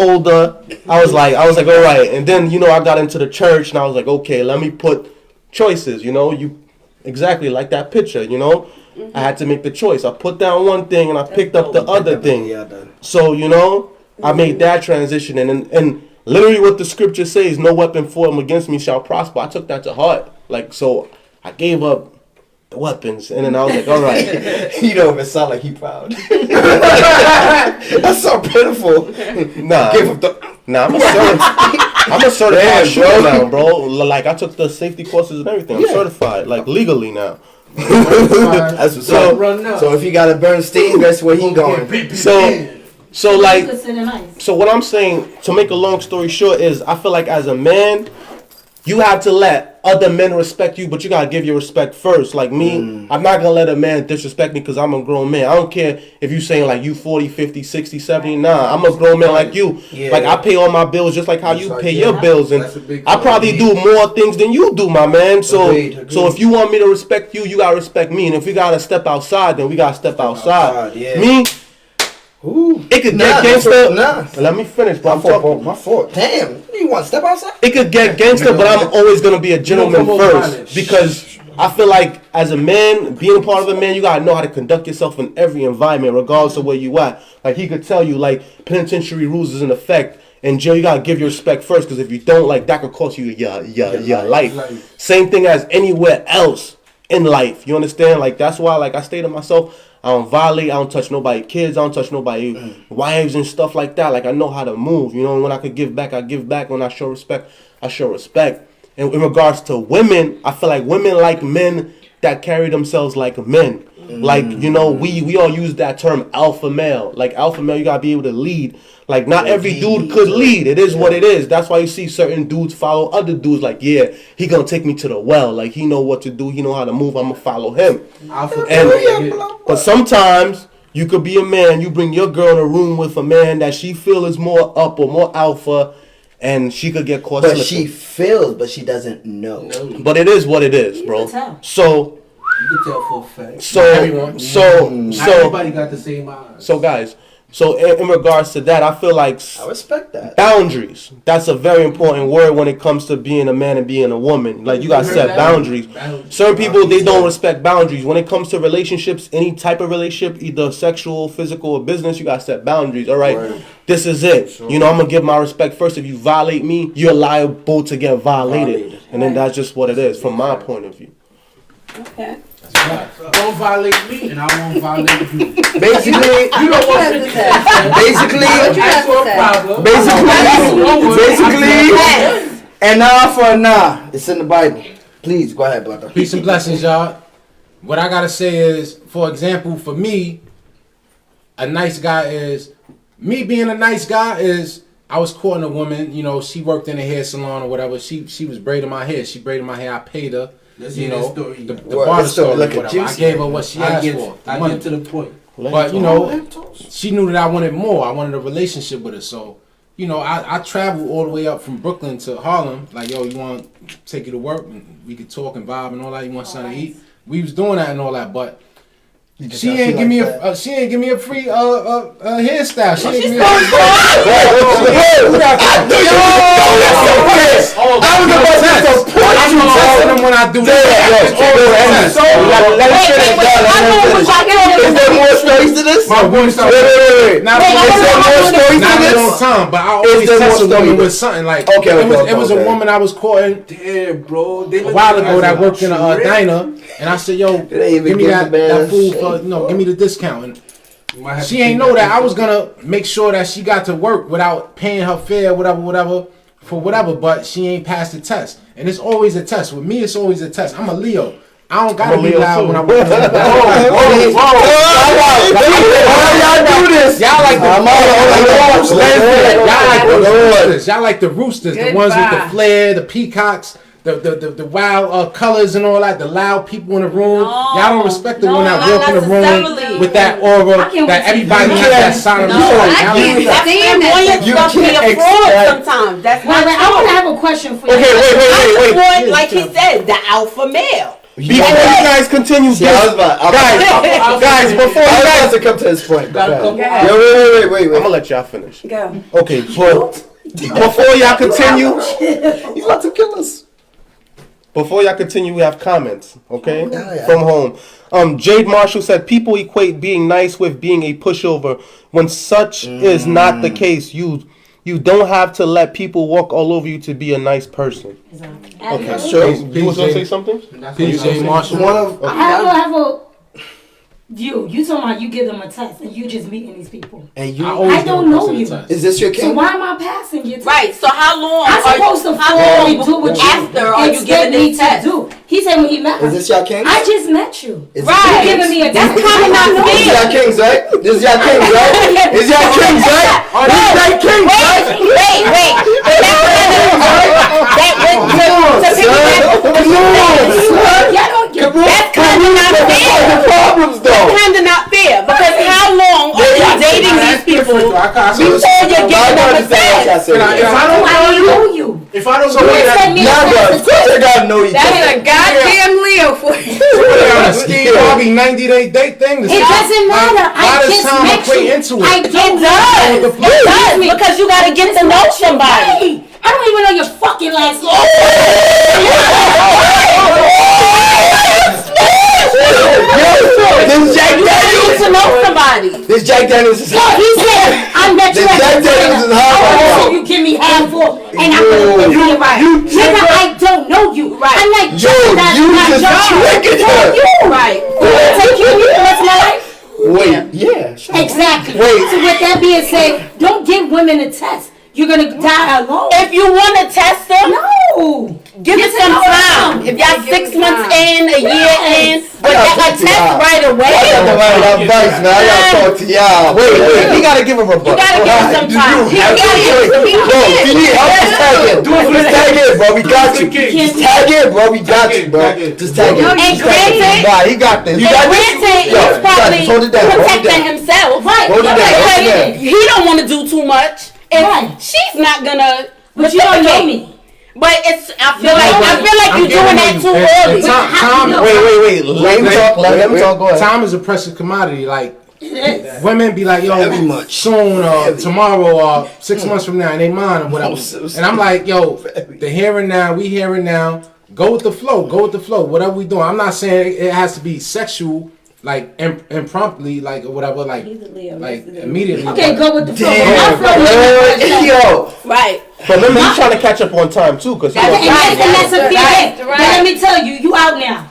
I was like, all right. And then, I got into the church, and I was like, okay, let me put choices, exactly like that picture, I had to make the choice. I put down one thing, and I picked up the other thing. So, I made that transition, and literally what the scripture says, no weapon formed against me shall prosper. I took that to heart. Like, so I gave up the weapons, and then I was like, all right. You don't even sound like he proud. That's so pitiful. Nah, I'm a certified shooter now, bro. Like, I took the safety courses and everything. I'm certified, like, legally now. That's what's up. So if you got a Bernstein, that's where he going. So what I'm saying, to make a long story short, is I feel like as a man, you have to let other men respect you, but you gotta give your respect first. Like me, I'm not gonna let a man disrespect me because I'm a grown man. I don't care if you saying like you 40, 50, 60, 70. Nah, I'm a grown man like you. Yeah. Like I pay all my bills just like how you pay your bills, and I probably do more things than you do, my man. So so if you want me to respect you, you gotta respect me. And if we gotta step outside, then we gotta step outside. Me. Ooh. It could get gangster. Let me finish, bro. My fault. Damn, you want to step outside? It could get gangster, but I'm always gonna be a gentleman first because I feel like as a man, being a part of a man, you gotta know how to conduct yourself in every environment, regardless of where you at. Like he could tell you, like penitentiary rules is in effect. In jail, you gotta give your respect first, because if you don't, like that could cost you your life. Same thing as anywhere else in life. You understand? Like that's why, like I stay to myself. I don't violate. I don't touch nobody's kids. I don't touch nobody's wives and stuff like that. Like I know how to move. You know, and when I could give back, I give back. When I show respect, I show respect. And in regards to women, I feel like women like men that carry themselves like men. Like, you know, we all use that term alpha male. Like alpha male, you gotta be able to lead. Like not every dude could lead. It is what it is. That's why you see certain dudes follow other dudes. Like, yeah, he gonna take me to the well. Like he know what to do. He know how to move. I'm gonna follow him. But sometimes you could be a man. You bring your girl in a room with a man that she feel is more up or more alpha, and she could get caught. But she feels, but she doesn't know. But it is what it is, bro. So. You can tell for a fact. So everybody got the same eyes. So guys, so in regards to that, I feel like I respect that. Boundaries. That's a very important word when it comes to being a man and being a woman. Like you gotta set boundaries. Certain people, they don't respect boundaries. When it comes to relationships, any type of relationship, either sexual, physical, or business, you gotta set boundaries. All right. This is it. You know, I'm gonna give my respect first. If you violate me, you're liable to get violated. And then that's just what it is from my point of view. Okay. Don't violate me, and I won't violate you. Basically, you don't want to do that. Basically, and nah for a nah. It's in the Bible. Please go ahead, brother. Peace and blessings, y'all. What I gotta say is, for example, for me, a nice guy is me being a nice guy is. I was courting a woman. You know, she worked in a hair salon or whatever. She was braiding my hair. She braided my hair. I paid her. You know, the barter story, whatever. I gave her what she asked for. I get to the point. But, you know, she knew that I wanted more. I wanted a relationship with her. So, you know, I traveled all the way up from Brooklyn to Harlem. Like, yo, you want to take you to work? And we could talk and vibe and all that. You want something to eat? We was doing that and all that. But she ain't give me a free hairstyle. She ain't give me a free when I do that. Is there more stories to this? Wait. Not all time, but I always test a woman with something like. It was a woman I was courting. Damn, bro. A while ago that worked in a diner, and I said, "Yo, give me that food for give me the discount." And she ain't know that I was gonna make sure that she got to work without paying her fare, whatever. But she ain't passed the test, and it's always a test. With me, it's always a test. I'm a Leo. I don't gotta be loud when I work. Y'all like the roosters, the ones with the flare, the peacocks. The wild colors and all that, the loud people in the room. Y'all don't respect the one that walk in the room with that aura that everybody has that sign of You can't be a fraud sometimes. That's not true. I want to have a question for you. Okay, wait. Like he said, the alpha male. Before you guys continue, guys, before you guys come to this point. Wait. I'm gonna let y'all finish. Go. Okay, but before y'all continue, he's about to kill us. Before y'all continue, we have comments, okay? From home. Jade Marshall said, people equate being nice with being a pushover. When such is not the case, you don't have to let people walk all over you to be a nice person. Exactly. Okay, sure. You was going to say something? Jade Marshall. I have a... You talking about you give them a test and you just meeting these people. And I don't know you. Is this your king? So why am I passing you? Right. So how long? I'm supposed to fully do what you after are you giving me to do? He said when he met me. Is this your king? I just met you. Right. You giving me a That's kind of not fair. This is your kings, right? This is your kings, right? Is your kings, right? This is your kings, right? Wait. That went to That's kind of not fair. Problems though. That's kind of not fair because how long are you dating these people before you're giving them a test? If I don't know you, if I don't know you, of course I gotta know each other. That's a goddamn Leo for you. on a Steve Harvey 90-day date thing. It doesn't matter. Why does time equate into it? It does. It does because you got to get to know somebody. I don't even know your fucking last name. This Jack Daniels to know somebody. This Jack Daniels is hot. He said, I met you This Jack Daniels is hot. so you give me half full, and I'm gonna give you right. Nigga, I don't know you. Right. I'm like, Yo, you just tricking her. Right. Take you the rest of my life. Wait, yeah. Exactly. Wait. So with that being said, don't give women a test. You're gonna die alone. If you want to test them, no. Give it some time. If y'all 6 months in, a year in, but a test right away. I got the right advice, man. I gotta talk to y'all. Wait. We gotta give him a buck. You gotta give him some time. You need help? Just tag in. Just tag in, bro. We got you. Just tag in, bro. We got you, bro. Just tag in. And granted, nah, he got this. he's probably protecting himself. Right. He don't want to do too much. And she's not gonna. But you don't know me. But it's. I feel like you're doing that too early. Wait. Let him talk. Go ahead. Time is a precious commodity. Like women be like, yo, soon or tomorrow or 6 months from now, and they mine or whatever. And I'm like, yo, the here and now, we here and now. Go with the flow. Whatever we doing. I'm not saying it has to be sexual. Like impromptly, like or whatever, like immediately. Okay, go with the flow. Yo, right. But remember, he's trying to catch up on time too, because that's a fear. But let me tell you, you out now.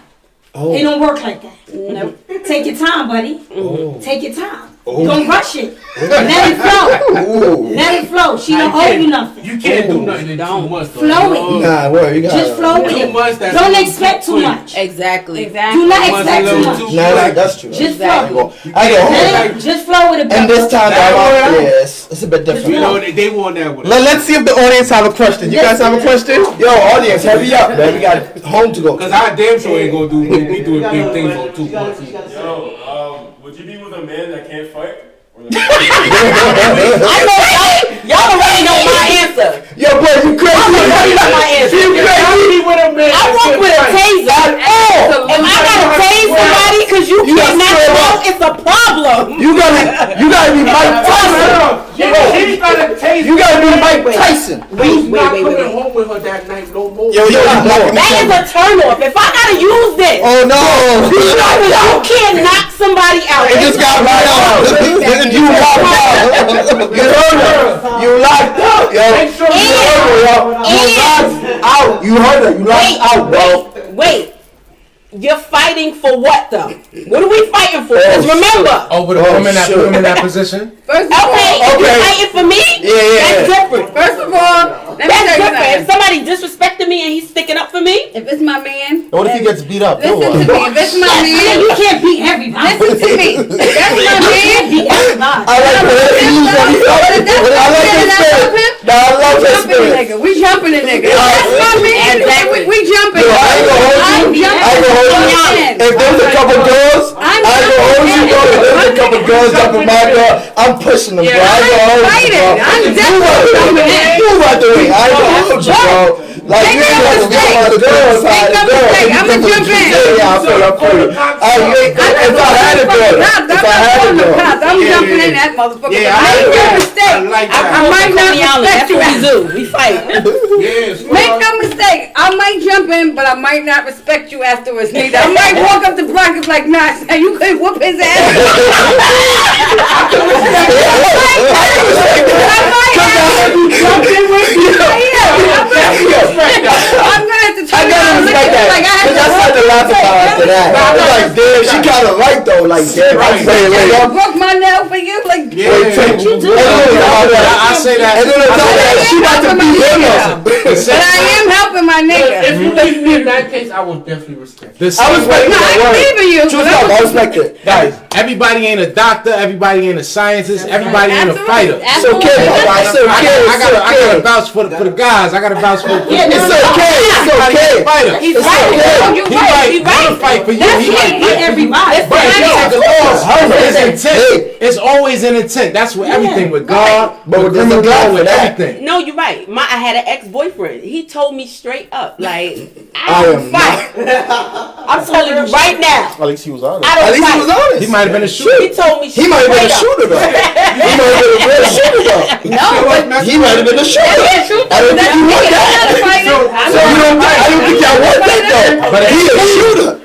Oh. It don't work like that. Nope. Take your time, buddy. Oh. Take your time. Don't rush it. Let it flow. Let it flow. She don't owe you nothing. You can't do nothing in 2 months. Flow it. Nah, word, you got just flow with it. Don't expect too much. Exactly. Do not expect too much. Nah, that's true. Just flow. Just flow with it. And this time, it's a bit different. You know, they want that with Let's see if the audience have a question. You guys have a question? Yo, audience, hurry up, man. We got home to go. Because I damn sure ain't gonna do. We doing big things on 2 months. Yo, would you be with a man that can't fight? I know y'all already know my answer. Yo, bro, you crazy? I already know my answer. I walk with a taser. If I gotta tase somebody because you can't knock them out, it's a problem. You gotta be Mike Tyson. You gotta be Mike Tyson. Wait. Coming home with her that night no more. Yo, that is a turn off. If I gotta use this, oh no, you can't knock somebody out. It just got right out. You locked out. You heard her. You locked out, yo. You heard her. You locked out, bro. Wait. You're fighting for what though? What are we fighting for? Because remember, over the woman that put him in that position. First of all, if you're fighting for me, that's different. First of all, that's different. If somebody disrespected me and he's sticking up for me, if it's my man, what if he gets beat up? Listen to me. If it's my man, you can't beat everybody. Listen to me. That's my man. I love his spirit. We jumping a nigga. That's my man. We jumping. I'm jumping. If there's a couple girls, I go hold you, bro. If there's a couple girls jumping my door, I'm pushing them, bro. I go hold you, bro. I'm definitely jumping in. You about the way. I go hold you, bro. Like you know the girls, I'm gonna jump in. Yeah, I feel it. If I had a girl, I'm jumping in that motherfucker. I ain't no mistake. I might not respect you. We fight. Make no mistake. I might jump in, but I might not respect you afterwards. Neither. I might walk up to Brock and be like, nah, you could whoop his ass. I'm gonna have to turn around and look at you like I had to laugh about after that. I was like, damn, she got it right though. Like, damn, I broke my nail for you. Like, I say that. And then she about to beat him up. But I am helping my nigga. If you leave me in that case, I would definitely respect it. I respect you. I respect it. Guys, everybody ain't a doctor, everybody ain't a scientist, everybody ain't a fighter. So I gotta vouch for the guys. I gotta vouch for the It's okay. fighter. He's right. You're right. He might fight for you. He might fight everybody. but if you take a loss, it's always an intent. That's with everything with God, but with criminal law, with everything. No, you're right. I had an ex-boyfriend. He told me straight up, like, I am fight. I'm telling you right now. At least he was honest. I don't fight. He might have been a shooter. He told me He might have been a shooter though. He might have been a real shooter though. No, but He might have been a shooter. I don't think you want that. I don't think y'all want that though. But he's a shooter.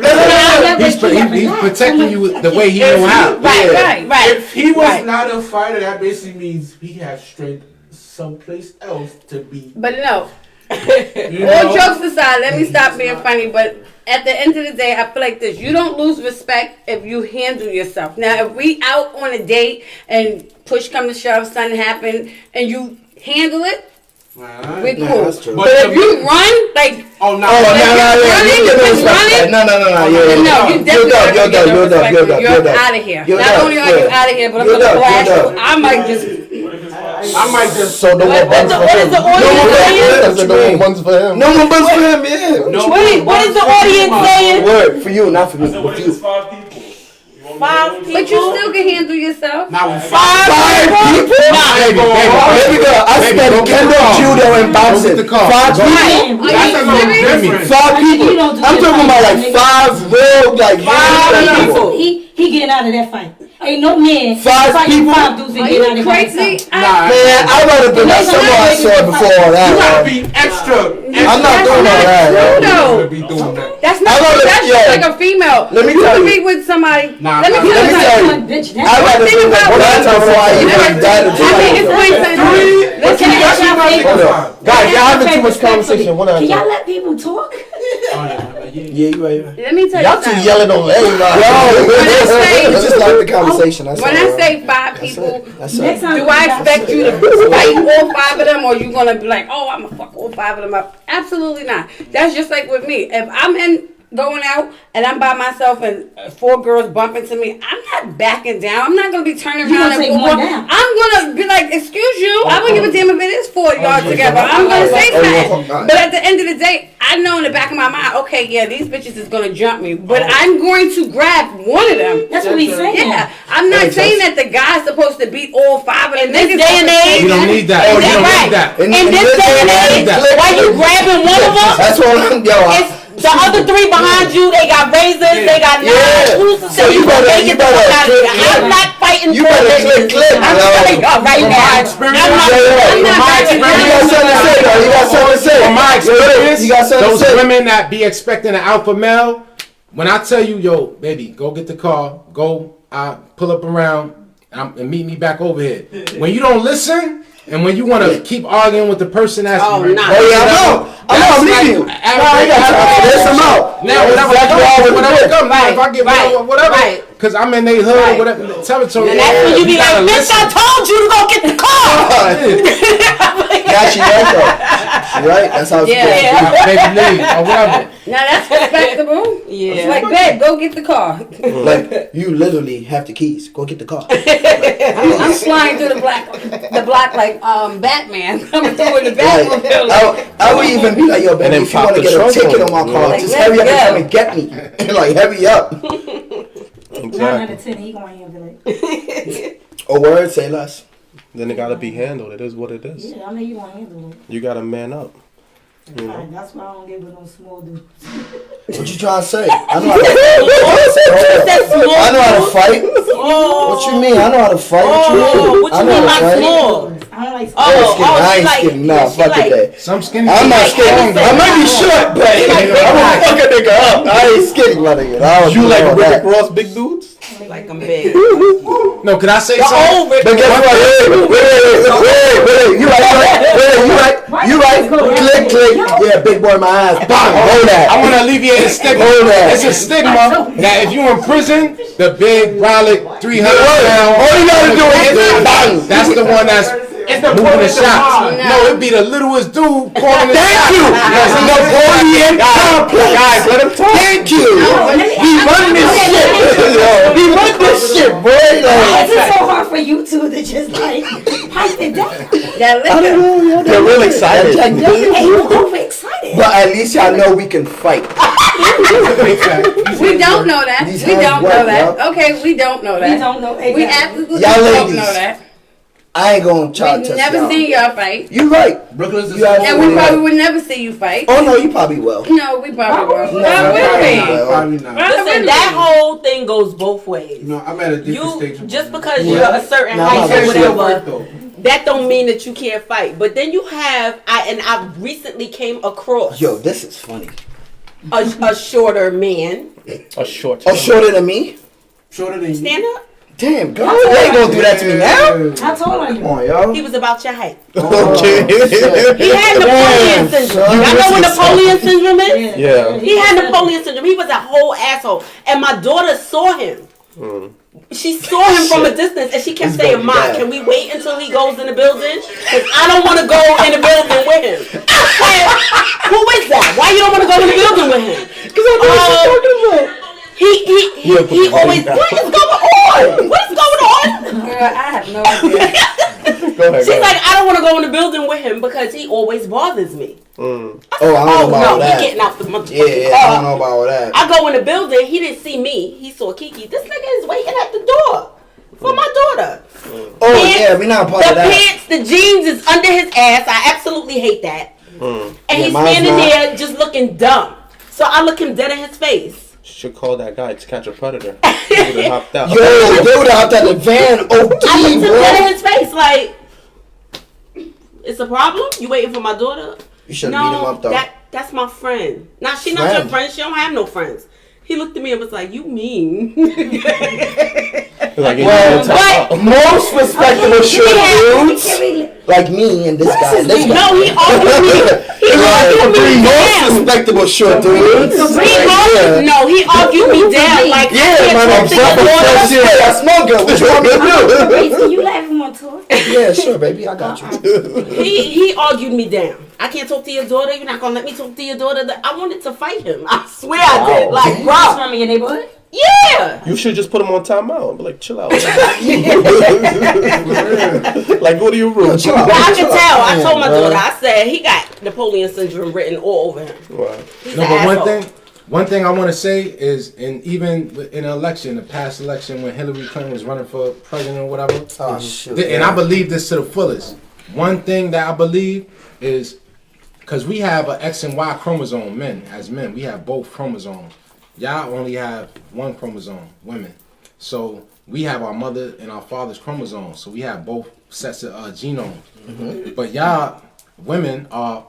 He's protecting you the way he know how. Right. If he was not a fighter, that basically means he has strength someplace else to be. But no. All jokes aside, let me stop being funny, but at the end of the day, I feel like this. You don't lose respect if you handle yourself. Now, if we out on a date and push come to shove, something happen, and you handle it, we're cool. But if you run, like... No, you definitely you're out of here. Not only are you out of here, but I'm going to blast you. I might just... So no more buns for him. No one's for him. No more buns for him, yeah. What is the audience saying? Word, for you, not for me. So what if it's 5 people? 5 people? But you still can handle yourself. Now, 5 people? Baby girl, I studied kendo, judo, and boxing. 5 people? That's a little different. 5 people. I'm talking about like 5 real, like, 5 people. He getting out of that fight. Ain't no man 5 people. 5 dudes and Are getting out you of that crazy? fight. Man, I'd rather been like someone I saw before all You gotta that. be extra. I'm not doing all that. That's not true. That's just like a female. Let me you tell can you. be with somebody. Nah, let me Let me tell you. Bitch, I'd rather be like one time before I even died of Let me explain something. Listen, Guys, y'all having too much conversation. Can y'all let people talk? Yeah, you right. let me tell you Y'all too something. yelling on everybody. It's just like the conversation. That's When all. I say 5 people, That's Next it. time do I expect you to fight all 5 of them, or you gonna be like, oh, I'm gonna fuck all 5 of them up? Absolutely not. That's just like with me. If I'm going out and I'm by myself and 4 girls bump into me, I'm not backing down. I'm not gonna be turning You around gonna and take one down. I'm gonna be like, excuse you. I don't give a damn if it is 4 y'all together. I'm gonna say that. But at the end of the day, I know in the back of my mind, okay, yeah, these bitches is gonna jump me, but I'm going to grab one of them. That's what he's saying. Yeah, I'm not saying that the guy's supposed to beat all 5 of them. In this day and age, You don't need that. Is You that don't right? need that. In this day and age, why you grabbing one of them? That's what It's the other 3 behind you. They got razors. They got knives. Who's to say you better- they you get the fuck out of better- here? I'm not fighting You for better this. click, I'm yo. telling y'all right now. I'm not fighting for You got something to say, though. You got something to say. From my experience, You got something to those say. women that be expecting an alpha male, when I tell you, yo, baby, go get the car, go, pull up around, and meet me back over here. When you don't listen, and when you want to keep arguing with the person that's Oh, nah. Oh yeah, I'm leaving you. I'm out. Now, whatever comes, if I get whatever, right. because I'm in their hood, whatever territory. And that's when you be like, bitch, I told you to go get the car. Yeah, she right though. She right. That's how it's supposed to be. Baby leave or whatever. Now that's respectable. Yeah. It's like, babe, go get the car. Like you literally have the keys. Go get the car. I'm flying through the block like Batman coming through in the Batman building. I would even be like, yo, baby, then if you pop want to the get a trunk ticket on on my it, car, Like, just let's hurry up go. and come and get me. Like, hurry up. 9 out of 10, he gonna handle it. A word, say less. Then it gotta be handled. It is what it is. Yeah, I know you gonna handle it. You gotta man up. You know? Alright, that's why I don't get with no small dudes. What you trying to say? I know how to I know how to fight. What you mean? I know how to fight. What you mean? What I you know mean how to like fight. small? I don't like I ain't skinny. Nah, fuck it that. Some skinny. I'm not skinny. I might be short, but I'm gonna fuck a nigga up. I ain't skinny, my nigga. You like Rick Ross big dudes? Like I'm big. No, could I say The something? old Rick. But guess what? Wait. You right. Click. Yeah, big boy in my eyes. Bang. Hold that. I want to alleviate the stigma. Hold that. It's a stigma that if you in prison, the big brolic 300 pound. All you gotta do is bang. That's the one that's It's the moving the shots. Napoleon. No, it'd be the littlest dude calling the shots. Thank you. Napoleon complex. Guys, let him talk. Thank you. We run this shit. We run this shit, boy. Why is it so hard for you two to just like pipe it down? They're real excited. And you overexcited. But at least y'all know we can fight. We don't know that. These We don't hands know work, that. yo. Okay, we don't know that. We don't know. We absolutely Y'all don't ladies. know that. I ain't gonna try to We've touch never y'all. seen y'all fight. You right. Brooklyn's the You are- And we probably would never see you fight. Oh no, you probably will. No, we probably won't. No, Why would we? Probably not. Why Listen, would we? that whole thing goes both ways. No, I'm at a different stage. You just because Yeah. you're a certain No, height I'm or not Still whatever, work, though. that don't mean that you can't fight. But then you have, I recently came across Yo, this is funny. a shorter man. A short. Oh, shorter than me? Shorter than you. Stand up. Damn, girl, you ain't gonna do that to me now. How tall are Come you? on, yo. He was about your height. Okay. He had Napoleon syndrome. Y'all know what Napoleon syndrome is? Yeah. He had Napoleon syndrome. He was a whole asshole. And my daughter saw him. She saw him from a distance and she kept He's saying, gonna be "Ma, bad." can we wait until he goes in the building? Because I don't want to go in the building with him." I said, "Who is that? Why you don't want to go in the building with him?" Because I know what she's talking about. He always, what is going on? What is going on? Girl, I have no idea. Go ahead. She's like, "I don't want to go in the building with him because he always bothers me." Oh, I don't know about no, that. he getting out the motherfucking Yeah, car. I don't know about all that. I go in the building, he didn't see me. He saw Kiki. This nigga is waiting at the door for my daughter. Oh, yeah, we not part The of that. pants, the jeans is under his ass. I absolutely hate that. And Yeah, he's mine's standing not. there just looking dumb. So I look him dead in his face. Should call that guy to catch a predator. He would have hopped out. Yo, they would have hopped out the van. I looked OD, him dead bro. in his face like, it's a problem? You waiting for my daughter? You should have beat him up, though. That's my friend. Now, she not your friend. She don't have no friends. He looked at me and was like, "You mean?" Like, Well, most respectable short dudes, like me and this guy. This guy. No, he argued me. He argued me Most down. respectable short dudes. He argued me down. Like, Yeah, man, I'm I shit. I smell good. What you want me to Wait, can you let everyone talk? do? Yeah, sure, baby. I got you. He argued me down. I can't talk to your daughter. You're not gonna let me talk to your daughter. I wanted to fight him. I swear I did. Like, What's bro. from your neighborhood? Yeah. You should just put him on timeout and be like, chill out. Like, go to your room. Chill out. But I can tell. I told my bro. daughter. I said he got Napoleon syndrome written all over him. Wow. He's No, an but asshole. one thing I want to say is, even in an election, the past election when Hillary Clinton was running for president or whatever, Oh, shoot. and I believe this to the fullest. One thing that I believe is, because we have an X and Y chromosome, as men, we have both chromosomes. Y'all only have one chromosome, women. So we have our mother and our father's chromosomes. So we have both sets of genomes. But y'all, women, are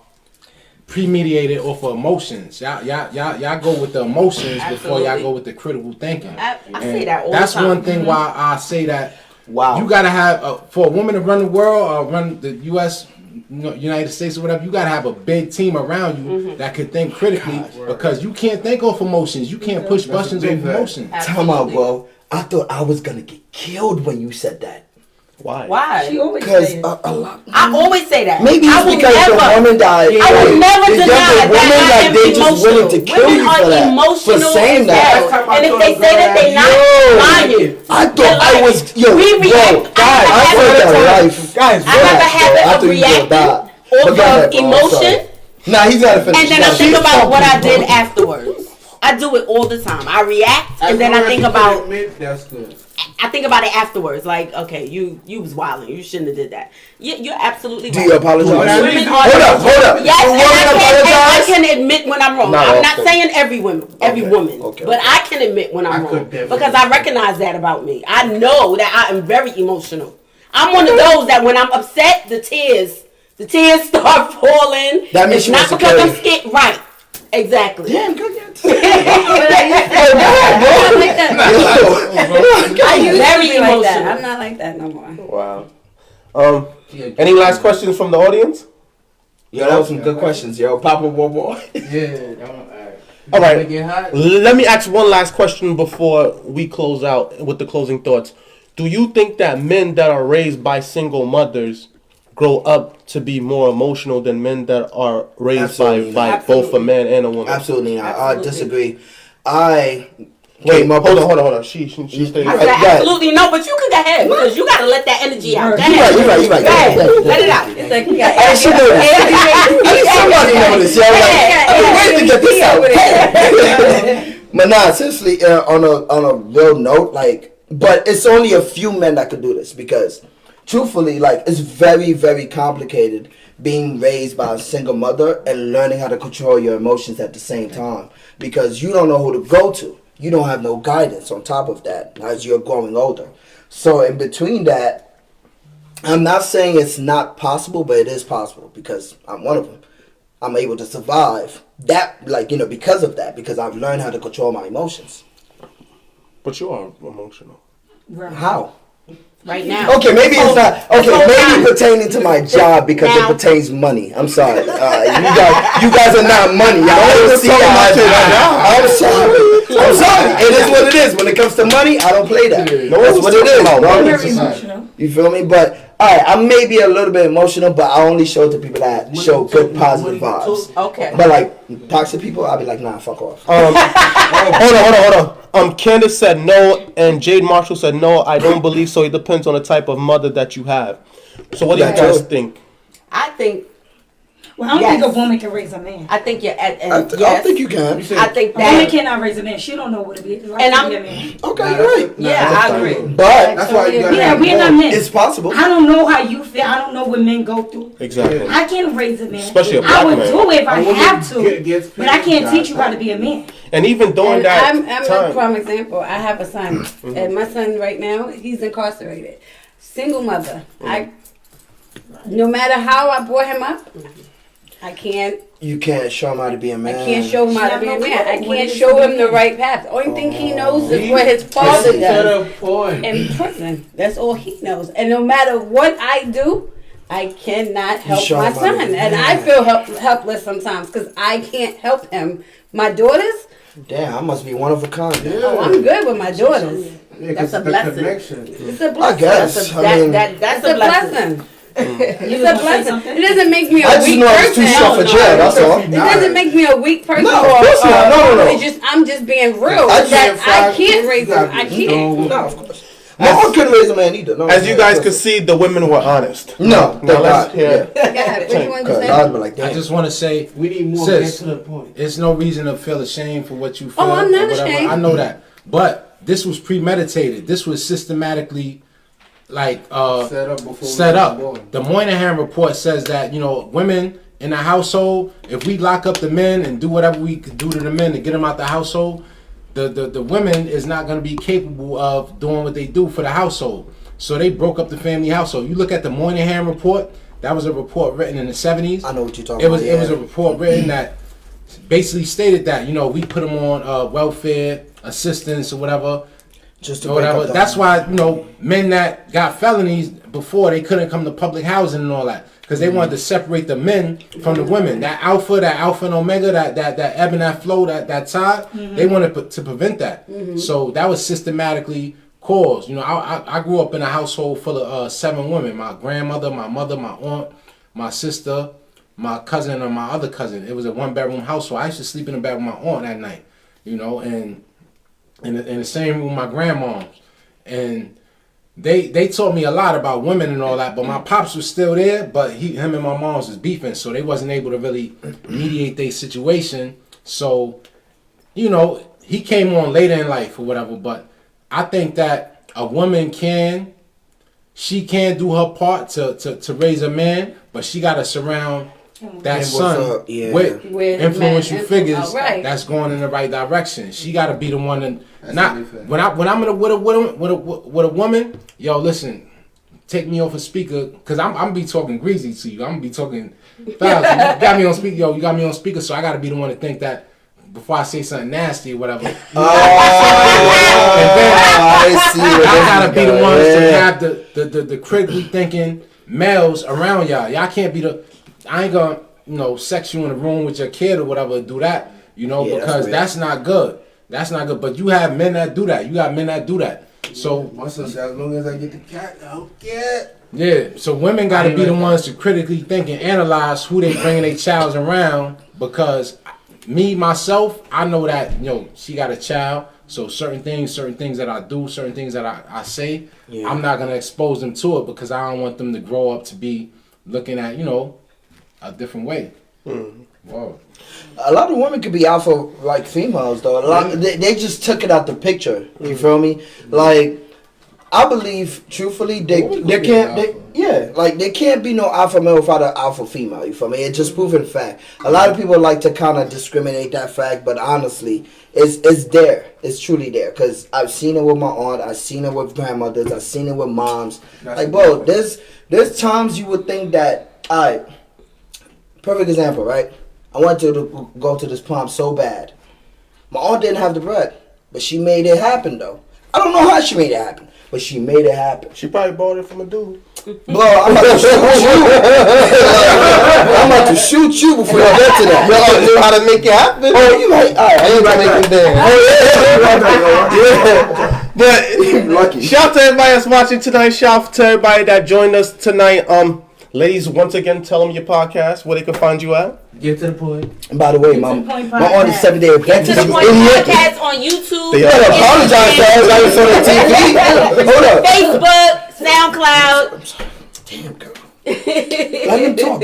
premediated off of emotions. Y'all go with the emotions before y'all go with the critical thinking. I And say that all that's the time. one thing why I say that. Wow. You gotta have for a woman to run the world or run the U.S., United States or whatever. You gotta have a big team around you that can think critically, because you can't think off emotions. You can't push buttons off emotions. Time out, bro. I thought I was gonna get killed when you said that. Why? Why? She always Because says. a lot. I always say that. Maybe I it's will because the never- woman died. I would never the deny younger women, that I like am they just emotional. willing to kill Women you are for that. emotional For saying as that. hell. And if they say that they not lying. I thought I was We react. guys, I have thought a- that life. Guys, I have a habit I of thought you were gonna die. reacting But go off ahead, of bro, I'm emotion, sorry. Nah, he's gotta finish. and then I think about what I did afterwards. I do it all the time. I react, and then I think about. That's good. I think about it afterwards. Like, okay, you was wilding. You shouldn't have did that. You're absolutely Do right. you apologize? Women are- Hold up. Yes, The and woman I apologize? can admit when I'm wrong. Not I'm not often. saying every woman, Okay. but I can admit when I'm wrong because I recognize that about me. I know that I am very emotional. I'm one of those that when I'm upset, the tears start falling. That means it's you not want because I'm security. scared. Right. Exactly. Damn, good. I used very to be like that. emotional. I'm not like that no more. Wow. Any last questions from the audience? Yo, that was some good questions, yo. Papa Bobo. All right. Let me ask one last question before we close out with the closing thoughts. Do you think that men that are raised by single mothers grow up to be more emotional than men that are raised by both a man and a woman. Absolutely not. I disagree. Wait, hold on. She stayed. I said absolutely no, but you can go ahead because you gotta let that energy out. You're right. Go ahead. Let it out. It's like you got she knew this. I think somebody know this. I'm waiting to get this out. But nah, seriously, on a real note, like, but it's only a few men that could do this because, truthfully, like, it's very, very complicated being raised by a single mother and learning how to control your emotions at the same time because you don't know who to go to. You don't have no guidance on top of that as you're growing older. So in between that, I'm not saying it's not possible, but it is possible because I'm one of them. I'm able to survive that, like, you know, because of that, because I've learned how to control my emotions. But you are emotional. How? right now. Okay, maybe it's not. Okay, maybe pertaining to my job because it pertains money. I'm sorry. You guys are not money. I'm sorry. It is what it is. When it comes to money, I don't play that. That's what it is, bro. You feel me? But alright, I may be a little bit emotional, but I only show it to people that show good positive vibes. Okay. But like toxic people, I'll be like, nah, fuck off. Hold on. Candace said no, and Jade Marshall said no. I don't believe so. It depends on the type of mother that you have. So what do you guys think? I think. Well, I don't think a woman can raise a man. I think you're at. I think you can. I think that a woman cannot raise a man. She don't know what it is. Like, and I'm be a man. Okay, you're right. Yeah, I agree. But that's why you we're not men. It's possible. I don't know how you feel. I don't know what men go through. Exactly. I can't raise a man. Especially a black man. I would do it if I have to, but I can't teach you how to be a man. And even during that I'm time. a prime example. I have a son, and my son right now, he's incarcerated. Single mother. No matter how I brought him up, I can't. You can't show him how to be a man. I can't show him how to be a man. I can't show him the right path. The only thing he knows is what his father does in prison. That's all he knows. And no matter what I do, I cannot help my son. And I feel helpless sometimes because I can't help him. My daughters? Damn, I must be one of a kind. Yeah. Oh, I'm good with my daughters. Yeah, that's a blessing. It's a blessing. I guess. That's a blessing. It's a blessing. It doesn't make me a weak person. I just know I was too short for jail, that's all. It doesn't make me a weak person. No, of course not. No. I'm just being real. I can't raise them. I can't. No, of course. No one could raise a man either. No, as you guys could see, the women were honest. No, now let's hear. I just want to say, we need more. Sis, to the point. There's no reason to feel ashamed for what you feel. Oh, I'm not ashamed. I know that, but this was premeditated. This was systematically. Set up. The Moynihan report says that, women in the household, if we lock up the men and do whatever we could do to the men to get them out the household, the women is not going to be capable of doing what they do for the household. So they broke up the family household. You look at the Moynihan report, that was a report written in the 70s. I know what you're talking about. It was a report written that basically stated that, we put them on welfare assistance or whatever. Just to whatever. That's why men that got felonies before, they couldn't come to public housing and all that because they wanted to separate the men from the women. That alpha and omega, that ebb and that flow, that tide. They wanted to prevent that. So that was systematically caused. I grew up in a household full of 7 women: my grandmother, my mother, my aunt, my sister, my cousin, and my other cousin. It was a 1-bedroom household. I used to sleep in the bed with my aunt at night. And in the same room with my grandmoms, and they taught me a lot about women and all that. But my pops was still there, but him and my moms was beefing, so they wasn't able to really mediate their situation. So, he came on later in life or whatever. But I think that a woman can do her part to raise a man, but she got to surround that son with influential figures that's going in the right direction. She got to be the one to when I'm with a woman. Yo, listen, take me off a speaker because I'm gonna be talking greasy to you. I'm gonna be talking fast. You got me on speaker. Yo, you got me on speaker, so I got to be the one to think that before I say something nasty or whatever. And then I gotta be the one to have the critically thinking males around y'all. Y'all can't be I ain't gonna, sex you in a room with your kid or whatever, do that, because that's not good. That's not good. But you have men that do that. You got men that do that. So my son said, as long as I get the cat, I don't care. Yeah, so women got to be the ones to critically think and analyze who they bringing their child around, because myself, I know that, she got a child, so certain things that I do, certain things that I say, I'm not going to expose them to it because I don't want them to grow up to be looking at, a different way. Whoa. A lot of women could be alpha like females though. They just took it out the picture. You feel me? Like, I believe truthfully they can't be no alpha male without an alpha female. You feel me? It's just proven fact. A lot of people like to kind of discriminate that fact, but honestly, it's there. It's truly there because I've seen it with my aunt. I've seen it with grandmothers. I've seen it with moms. Like, bro, there's times you would think that. Alright, perfect example, right? I wanted to go to this prom so bad. My aunt didn't have the bread, but she made it happen though. I don't know how she made it happen, but she made it happen. She probably bought it from a dude. Bro, I'm about to shoot you. I'm about to shoot you before you get to that. Y'all knew how to make it happen. Oh, you right. All right, I ain't right there. But lucky. Shout out to everybody that's watching tonight. Shout out to everybody that joined us tonight. Ladies, once again, tell them your podcast, where they can find you at. Get to the point. And by the way, my aunt is 7 Day Adventist. Get to the point podcast on YouTube. They gotta apologize to everybody for the TV. Hold up. Facebook, SoundCloud. Damn, girl. Let him talk.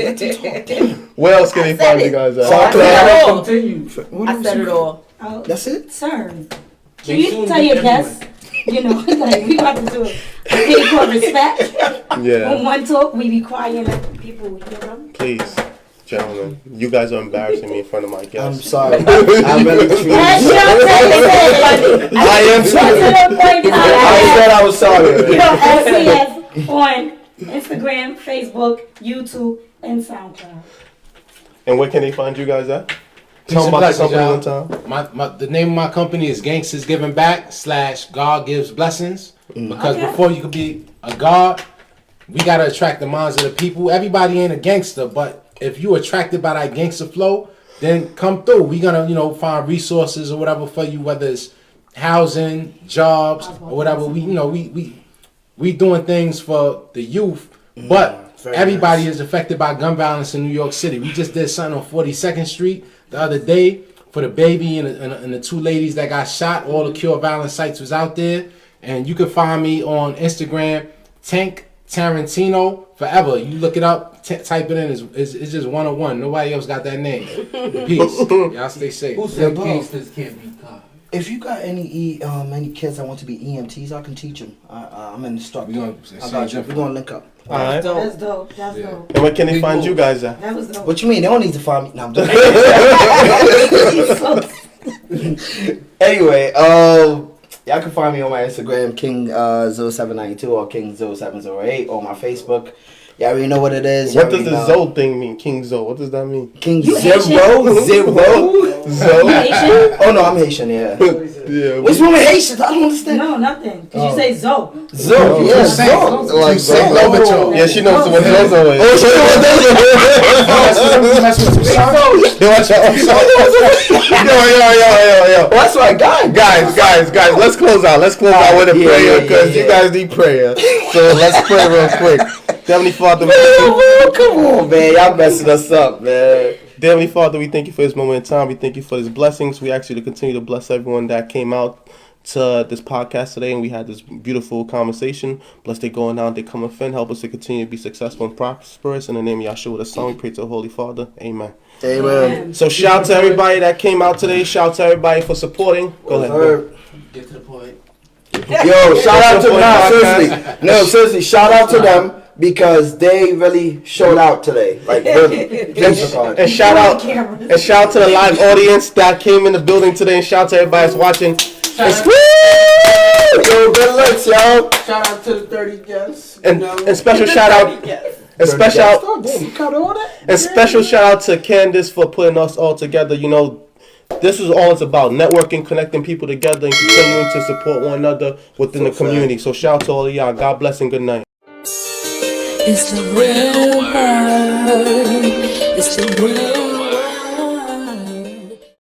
Damn. Where else can they find you guys at? SoundCloud. I said it all. That's it? Sir, can you tell your guests? Like we about to do a thing called respect. Yeah. When one talk, we be quiet and let people hear them. Please, gentlemen, you guys are embarrassing me in front of my guests. I'm sorry. I'm really true. I am sorry. I said I was sorry. SCS on Instagram, Facebook, YouTube, and SoundCloud. And where can they find you guys at? Tell them about the company one time. The name of my company is Gangsters Giving Back / God Gives Blessings. Because before you could be a God, we gotta attract the minds of the people. Everybody ain't a gangster, but if you attracted by that gangster flow, then come through. We gonna find resources or whatever for you, whether it's housing, jobs, or whatever. We doing things for the youth, but everybody is affected by gun violence in New York City. We just did something on 42nd Street the other day for the baby and the two ladies that got shot. All the cure violence sites was out there. And you can find me on Instagram, Tank Tarantino Forever. You look it up, type it in. It's just 101. Nobody else got that name. Peace. Y'all stay safe. Who said gangsters can't be caught? If you got any kids that want to be EMTs, I can teach them. I'm in the start. We're gonna link up. All right. That's dope. That's dope. And where can they find you guys at? That was dope. What you mean? They don't need to find me. No, I'm just Anyway, y'all can find me on my Instagram, King0792 or King0708, or my Facebook. Y'all already know what it is. What does the Zo thing mean? King Zo. What does that mean? King Zero? Zo? Oh no, I'm Haitian, yeah. What's wrong with Haitians? I don't understand. No, nothing. Cause you say Zo. Zo, yeah, Zo. Like Zo. Yeah, she knows what Zozo is. Oh, she knows what Zozo is. Yo. That's right, guys. Let's close out. Let's close out with a prayer because you guys need prayer. So let's pray real quick. Heavenly Father, come on, man. Y'all messing us up, man. Heavenly Father, we thank you for this moment in time. We thank you for these blessings. We ask you to continue to bless everyone that came out to this podcast today, and we had this beautiful conversation. Bless they going out, they coming in. Help us to continue to be successful and prosperous. In the name of Yahshua the Son, we pray to the Holy Father. Amen. Amen. So shout out to everybody that came out today. Shout out to everybody for supporting. Go ahead. Go. Get to the point. Yo, shout out to them. Seriously, shout out to them. Because they really showed out today, like really. And shout out to the live audience that came in the building today, and shout out to everybody that's watching. Yo, good looks, yo. Shout out to the 30 guests. And special shout out. And special shout out to Candace for putting us all together. This is all it's about: networking, connecting people together, and continuing to support one another within the community. So shout out to all of y'all. God bless and good night. It's the real word. It's the real